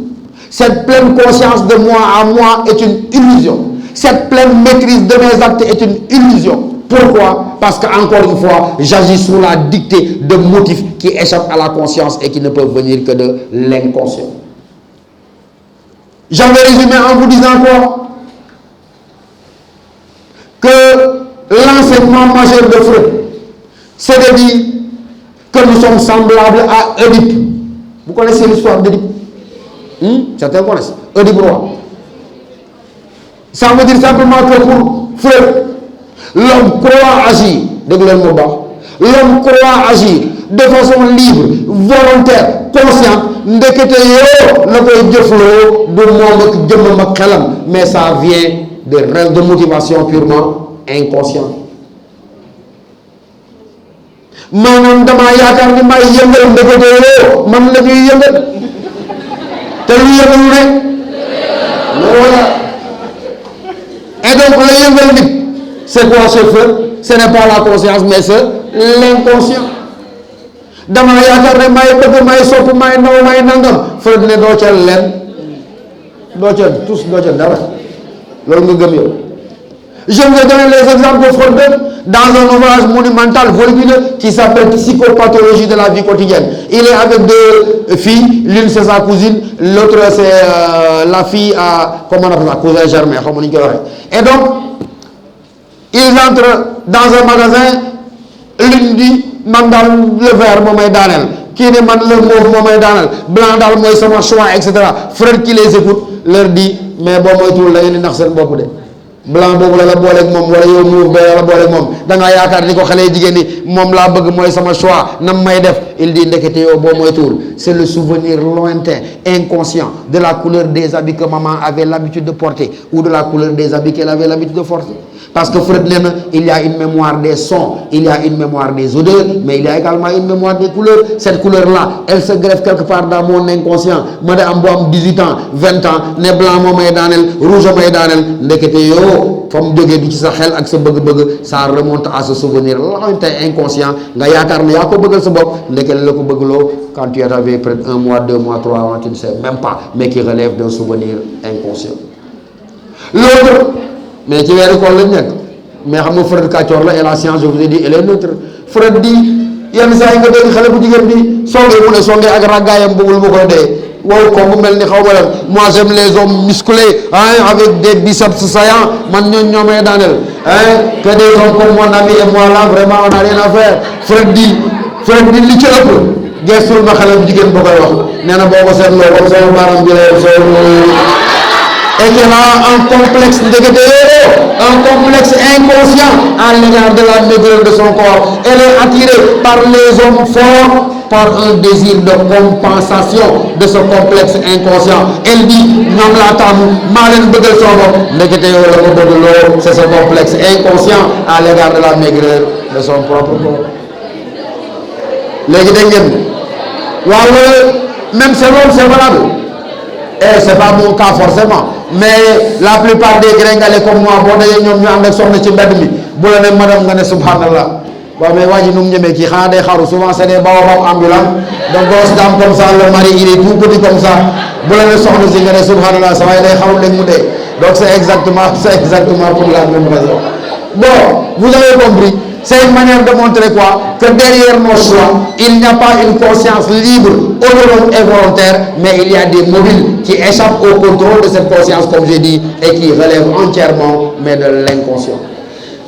Speaker 1: Cette pleine conscience de moi à moi est une illusion. Cette pleine maîtrise de mes actes est une illusion. Pourquoi? Parce qu'encore une fois, j'agis sous la dictée de motifs qui échappent à la conscience et qui ne peuvent venir que de l'inconscient. J'avais résumé en vous disant quoi? Que l'enseignement majeur de Freud, c'est de dire que nous sommes semblables à Oedipe. Vous connaissez l'histoire d'Oedipe? Certains connaissent. Oedipe roi. Ça veut dire simplement que pour Freud, l'homme croit agir dégg leen mu baax l'homme croit agir de façon libre volontaire consciente ndekete yoo la koy jëfloo du moom ak jëmmam ak xelam mais ça vient de motivation purement inconsciente. maanaam damaa yaakaar ni may yëngal ndekete yoo man la ñuy yëngal te lu yëngalu rek voilà. Et donc le yëngal nit c'est quoi chauffeur ce n'est pas la conscience mais c'est l'inconscient. dama yaakaar ne may bëgg may sopp may naw may nangam Freud ne doo ca leen doo ca tous doo ca dara loolu nga gëm yow. Je vais donner les exemples de Freud dans un ouvrage monumental volumineux qui s'appelle Psychopathologie de la vie quotidienne. Il est avec deux filles, l'une c'est sa cousine, l'autre c'est la fille à, comment on appelle ça, cousin germain, comme on dit. Et donc, ils entrent dans un magasin, l'une dit, man daal le vert moo may daaneel, kii ne man le mauve moo may daaneel, blanc daal mooy sama choix, etc. Freud qui les écoute leur dit, mais boo moytuwul da ngeen di nax seen bopp de. Blanc boobu la booleeg moom wala yow mauve bee la booleeg moom da ngaa yaakaar ni ko xale jigéen ñi moom laa bëgg mooy sama choix nam may def. Il dit ndekete yow boo moytuwul c'est le souvenir lointain inconscient de la couleur des habits que maman avait l'habitude de porter ou de la couleur des habits qu'elle avait l'habitude de porter. Parce que Freud nee na il y a une mémoire des sons, il y a une mémoire des odeurs, mais il y a également une mémoire des couleurs. Cette couleur-là, elle se greffe quelque part dans mon inconscient. Ma ne am bu am 18 ans 20 ans ne blanc moo may daaneel rouge may daaneel ndekete yoo fa mu jógee di ci sa xel ak sa bëgg-bëgg ça remonte à ce souvenir lointain inconscient nga yaakaar ne yaa ko bëggal sa bopp ndekete la ko bëggloo quand tu avais près de 1 mois 2 mois 3 mois tu ne sais même pas mais qui relève d'un souvenir inconscient. L'autre mais ci weeru koor lañ nekk mais xam nga Freud kàccoor la et la science je vous ai dit elle est neutre. Freud di yenn saa yi nga dégg xale bu jigéen bi songee mu ne songee ak ràggaayam bëggul mu koy dee wow ko mu mel ni xaw ma leen moi j'aime les hommes musclés hein avec des biceps saillants man ñoo may daaneel hein que des hommes comme mon ami et moi là vraiment on n'a rien à faire. Freud di li ci ëpp gestul ma xale bu jigéen ba koy wax nee na boo ko seetloo comme sama baaraam bi la et qu'elle a un complexe un complexe inconscient à l'égard de la maigreur de son corps. Elle est attirée par les hommes forts par un désir de compensation de ce complexe inconscient. Elle dit ñoom laa taamu maa leen bëggal sama bopp ndekete yow la ko bëgg loo c'est ce complexe inconscient à l'égard de la maigreur de son propre corps. léegi dégg ngeen waaw même c'est loolu c'est valable. Et c'est pas mon cas forcément mais la plupart des gringalés comme moi boo dajee ñoom ñu ànd ak soxna ci mbedd mi bu la ne madame nga ne subhanallah waaw mais waa ji nu mu ñemee kii xanaa day xaru souvent c'est des baobab ambulants donc grosse dame comme ça le mari il est tout petit comme ça bu la ne soxna si nga ne subhanallah sa waaye day xaru léegi mu dee donc c'est exactement pour la même raison. Bon vous avez compris. C'est une manière de montrer quoi? Que derrière nos choix, il n'y a pas une conscience libre, autonome et volontaire, mais il y a des mobiles qui échappent au contrôle de cette conscience, comme j'ai dit, et qui relèvent entièrement, mais de l'inconscient.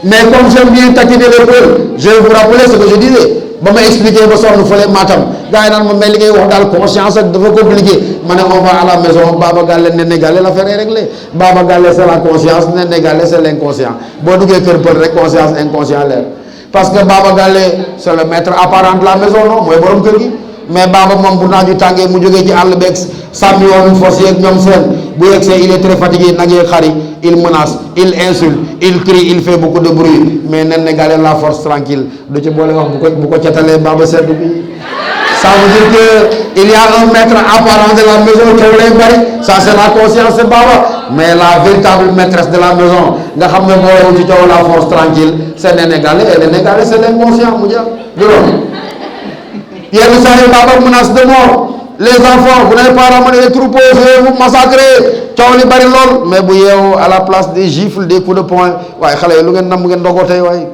Speaker 1: Mais comme j'aime bien taquiner le peuple, je vais vous rappeler ce que je disais. Ba ma expliquer ba sonn fële Matam gars yi naan ma mel li ngay wax daal conscience ak dafa compliqué ma ne on va à la maison Baba Galle Néné Galle l'affaire est réglée. Baba Galle c'est la conscience Néné Galle c'est l'inconscient boo duggee kër pël rek conscience inconscient leer. Parce que Baba Galle c'est le maître apparent de la maison non mooy borom kër gi mais Baba moom bu naaju tàngee mu jógee ci àll beeg sàmmi woon fos yeeg ñoom seen bu yegsee il est très fatigué nag yeeg xari il menace il insulte il crie il fait beaucoup de bruit mais Néné Galle la force tranquille du ci boole wax bu ko catalee Baba sedd bi. Ça veut dire que il y a un maître apparent de la maison coow lay bari ça c'est la conscience c'est Baba mais la véritable maîtresse de la maison nga xam ne boolewul ci coow la force tranquille c'est Néné Galle et Néné Galle c'est l'inconscient mu jeex du loolu. yenn saa yi Baba menace de mort les enfants vous n'avez pas ramené les troupeaux je vais vous massacrer coow li bari lool mais bu yeewu à la place des gifles des coups de poing waaye xale yi lu ngeen nam ngeen dogoo tey waaye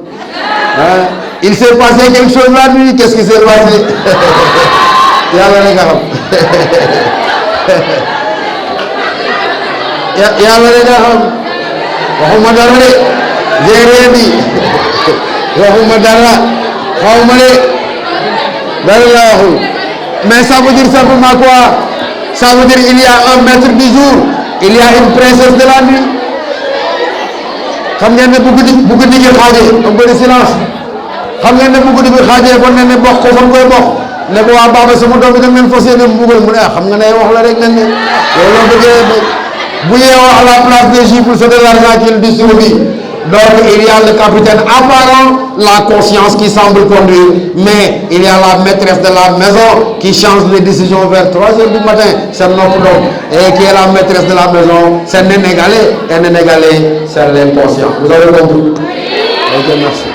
Speaker 1: il s'est passé quelque chose la nuit qu'est-ce qui s'est passé yàlla rek nga xam yàlla rek nga xam waxuma dara de j'ai rien dit waxuma dara xawma de dara la waxul mais ça veut dire simplement quoi ça veut dire il y a un maître du jour il y a une princesse de la nuit xam ngeen ne bu guddi gi xaajee un peu de silence xam ngeen ne bu guddi bi xaajee kon ne bokk ko fan koy bokk ne ko waa Baba sama doom bi da ngeen fas yéene mbugal mu ne xam nga ne wax la rek nañ ne yow loo bëggee bu yeewoo à la place des chiffres c'est de l'argent qu'il distribue. Donc il y a le capitaine apparent, la conscience qui semble conduire, mais il y a la maîtresse de la maison qui change les décisions vers 3h du matin, c'est notre homme, et qui est la maîtresse de la maison, c'est Nénégalais, et Nénégalais, c'est l'inconscient. Vous avez compris? Ok, merci.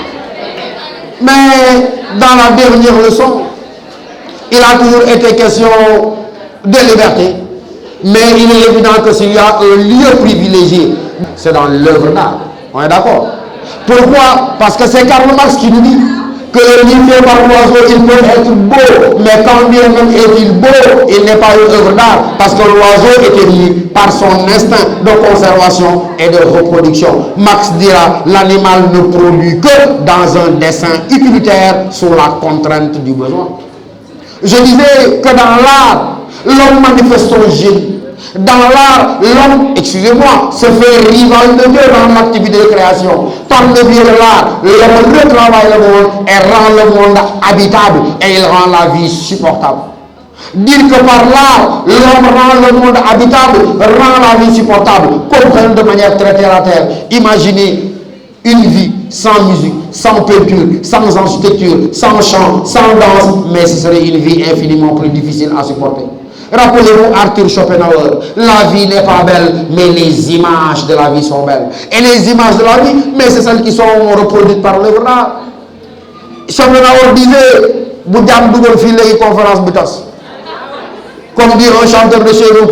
Speaker 1: Mais dans la dernière leçon, il a toujours été question de liberté, mais il est évident que s'il y a un lieu privilégié, c'est dans l'œuvre d'art. On est d'accord? Pourquoi? Parce que c'est Karl Marx qui nous dit que le livre fait par l'oiseau, il peut être beau, mais quand bien même est-il beau, il n'est pas une œuvre d'art, parce que l'oiseau est ému par son instinct de conservation et de reproduction. Marx dira, l'animal ne produit que dans un dessin utilitaire sous la contrainte du besoin. Je disais que dans l'art, l'homme manifeste son génie. Dans l'art, l'homme, excusez-moi, se fait rival de Dieu dans l'activité de création. Par le biais de l'art, l'homme retravaille le monde et rend le monde habitable et il rend la vie supportable. Dire que par l'art, l'homme rend le monde habitable, rend la vie supportable, comprendre de manière très terre à terre. Imaginez une vie sans musique, sans peinture, sans architecture, sans chant, sans danse, mais ce serait une vie infiniment plus difficile à supporter. Rappelez-vous Arthur Schopenhauer, la vie n'est pas belle, mais les images de la vie sont belles. Et les images de la vie, mais c'est celles qui sont reproduites par l'œuvre d'art. Schopenhauer disait, Boudjam Dougal File et conférence Butas. Comme dit un chanteur de chez nous,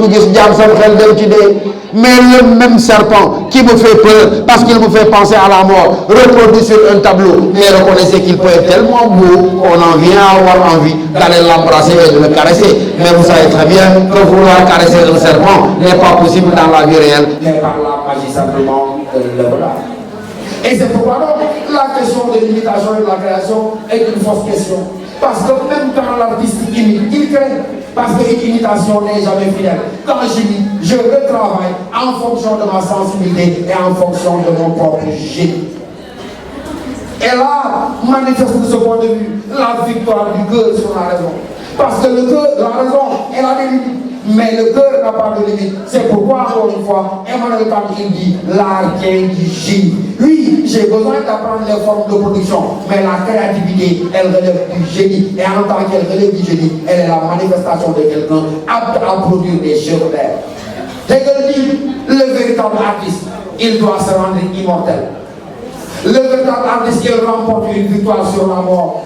Speaker 1: mais le même serpent qui me fait peur parce qu'il me fait penser à la mort, reproduit sur un tableau, mais reconnaissez qu'il peut être tellement beau qu'on en vient à avoir envie d'aller l'embrasser et de le caresser. Mais vous savez très bien que vouloir caresser un serpent n'est pas possible dans la vie réelle, mais par la magie simplement de l'œuvre d'art. Et c'est pourquoi donc la question de l'imitation et de la création est une fausse question. Parce que même quand l'artiste imite, il crée. Parce qu'une imitation n'est jamais fidèle. Quand j'imite, je retravaille en fonction de ma sensibilité et en fonction de mon propre génie. Et là, manifeste de ce point de vue la victoire du cœur sur la raison. Parce que le cœur, la raison, elle a des limites. Mais le cœur n'a pas de limite. C'est pourquoi, encore une fois, Emmanuel Kant il dit l'art vient du génie. Oui, j'ai besoin d'apprendre les formes de production, mais la créativité, elle relève du génie. Et en tant qu'elle relève du génie, elle est la manifestation de quelqu'un apte à produire des œuvres d'art. Hegel dit le véritable artiste, il doit se rendre immortel. Le véritable artiste, il remporte une victoire sur la mort.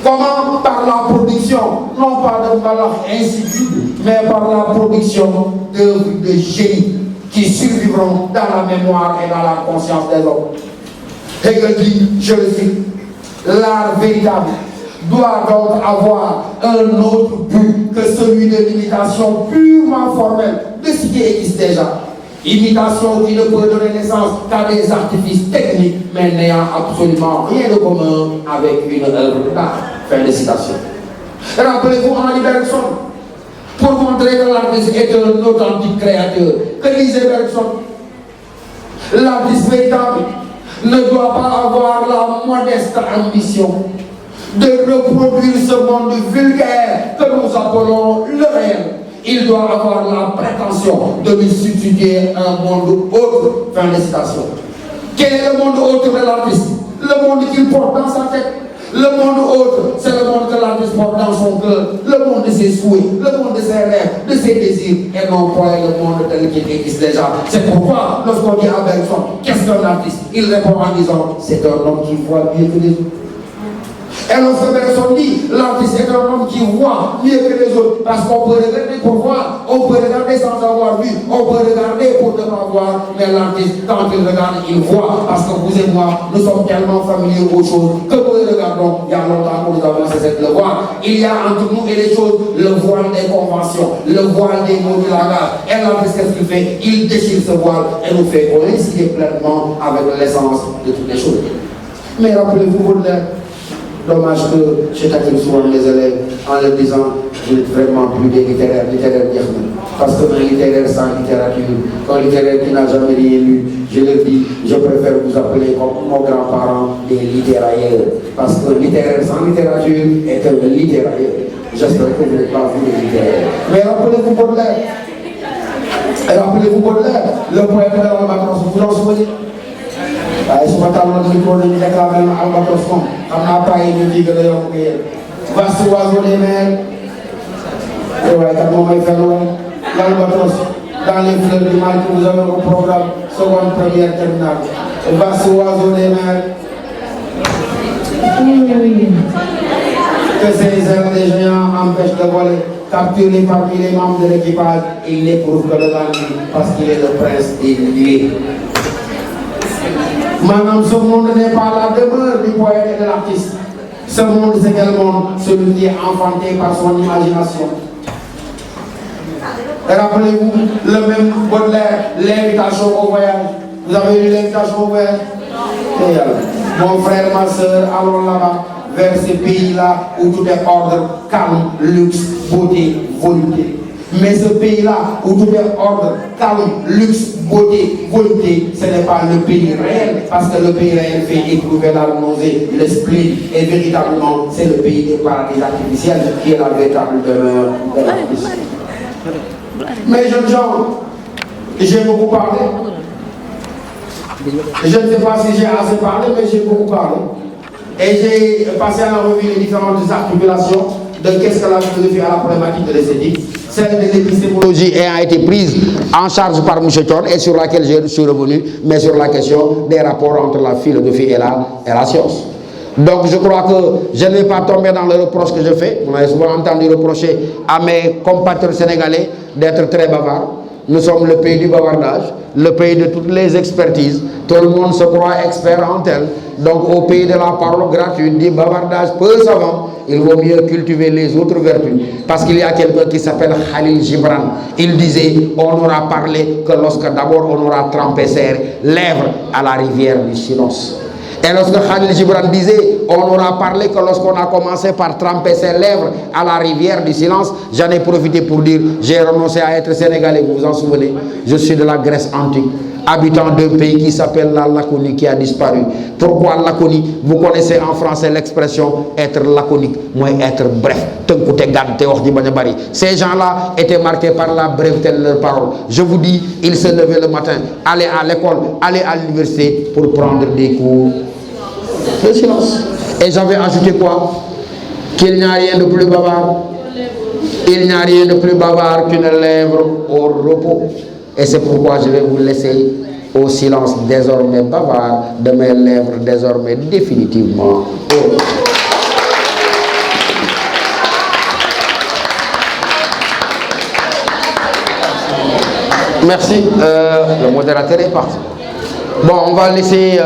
Speaker 1: Comment? Par la production, non pas de valeurs insipides, mais par la production d'œuvres de génie qui survivront dans la mémoire et dans la conscience des hommes. Hegel dit, je le cite, l'art véritable doit donc avoir un autre but que celui de l'imitation purement formelle de ce qui existe déjà. Imitation qui ne peut donner naissance qu'à des artifices techniques, mais n'ayant absolument rien de commun avec une œuvre d'art. Fin de citation. Rappelez-vous Henri Bergson, pour montrer que l'artiste est un authentique créateur, que disait Bergson, l'artiste véritable ne doit pas avoir la modeste ambition de reproduire ce monde vulgaire que nous appelons le réel. Il doit avoir la prétention de lui substituer un monde autre. Fin de citation. Quel est le monde autre de l'artiste? Le monde qu'il porte dans sa tête. Le monde autre, c'est le monde que l'artiste porte dans son cœur. Le monde de ses souhaits, le monde de ses rêves, de ses désirs, et non pas le monde tel qu'il existe déjà. C'est pourquoi, lorsqu'on dit à Bergson, qu'est-ce qu'un artiste? Il répond en disant, c'est un homme qui voit mieux que les autres. Et lorsque Bergson dit, l'artiste est un homme qui voit mieux que les autres, parce qu'on peut regarder pour voir, on peut regarder sans avoir vu, on peut regarder pour ne pas voir, mais l'artiste, quand il regarde, il voit, parce que vous et moi, nous sommes tellement familiers aux choses que nous les regardons, il y a longtemps que nous avons cessé de le voir. Il y a entre nous et les choses le voile des conventions, le voile des mots du langage. Et l'artiste, qu'est-ce qu'il fait? Il déchire ce voile et nous fait coïncider pleinement avec l'essence de toutes les choses. Mais rappelez-vous, Baudelaire, Dommage que je taquine souvent mes élèves en leur disant vous n'êtes vraiment plus des littéraires, parce que un littéraire sans littérature, un littéraire qui n'a jamais rien lu, je leur dis, je préfère vous appeler comme nos grands-parents des littérailleurs, parce que littéraire sans littérature est un littéraire. J'espère que vous n'êtes pas vous des littéraires. Mais rappelez-vous Baudelaire. Et rappelez-vous Baudelaire, le poète de l'Albatros, vous en souvenez? Je m'attends à ce que vous ayez déclaré l'Albatros comme on n'a pas eu de vie de l'homme. Vaste oiseau des mers. Et ouais, quand on va faire l'Albatros, dans les fleurs du mal que vous avez au programme, seconde, première, terminale. Vaste oiseau des mers. Que ces ailes des géants empêchent de voler, capturé parmi les membres de l'équipage, il n'éprouve que le danger parce qu'il est le prince des nuées. Madame, ce monde n'est pas la demeure du poète et de l'artiste. Ce monde, c'est également celui qui est enfanté par son imagination. Rappelez-vous le même Baudelaire, l'invitation au voyage. Vous avez lu l'invitation au voyage? Mon frère, ma soeur, allons là-bas, vers ces pays-là où tout est ordre, calme, luxe, beauté, volupté. Mais ce pays-là où tout est ordre, calme, luxe, beauté, volupté, ce n'est pas le pays réel, parce que le pays réel fait éprouver la nausée, l'esprit, et véritablement, c'est le pays des paradis artificiels qui est la véritable demeure de l'artiste. Mes jeunes gens, j'ai beaucoup parlé. Je ne sais pas si j'ai assez parlé, mais j'ai beaucoup parlé. Et j'ai passé à la revue les différentes articulations de qu'est-ce que la philosophie à la problématique de l'esthétique. Celle de l'épistémologie ayant été prise en charge par M. Thion et sur laquelle je suis revenu, mais sur la question des rapports entre la philosophie et la science. Donc je crois que je ne vais pas tomber dans le reproche que je fais. Vous avez souvent entendu reprocher à mes compatriotes sénégalais d'être très bavards. Nous sommes le pays du bavardage, le pays de toutes les expertises. Tout le monde se croit expert en tel. Donc au pays de la parole gratuite, du bavardage peu savant, il vaut mieux cultiver les autres vertus. Parce qu'il y a quelqu'un qui s'appelle Khalil Gibran. Il disait, on n'aura parlé que lorsque d'abord on aura trempé ses lèvres à la rivière du silence. Et lorsque Khalil Gibran disait, on n'aura parlé que lorsqu'on a commencé par tremper ses lèvres à la rivière du silence, j'en ai profité pour dire, j'ai renoncé à être sénégalais, vous vous en souvenez? Je suis de la Grèce antique, habitant d'un pays qui s'appelle la Laconie, qui a disparu. Pourquoi Laconie? Vous connaissez en français l'expression être laconique, moi être bref. Ces gens-là étaient marqués par la breveté de leurs paroles. Je vous dis, ils se levaient le matin, allaient à l'école, allaient à l'université pour prendre des cours. Le silence. Et j'avais ajouté quoi? Qu'il n'y a rien de plus bavard. Il n'y a rien de plus bavard qu'une lèvre au repos. Et c'est pourquoi je vais vous laisser au silence désormais bavard de mes lèvres désormais définitivement au repos. Merci. Le modérateur est parti. Bon, on va laisser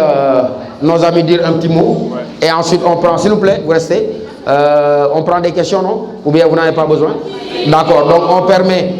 Speaker 1: nos amis dire un petit mot. Et ensuite, on prend, s'il vous plaît, vous restez. On prend des questions, non? Ou bien vous n'en avez pas besoin? D'accord, donc on permet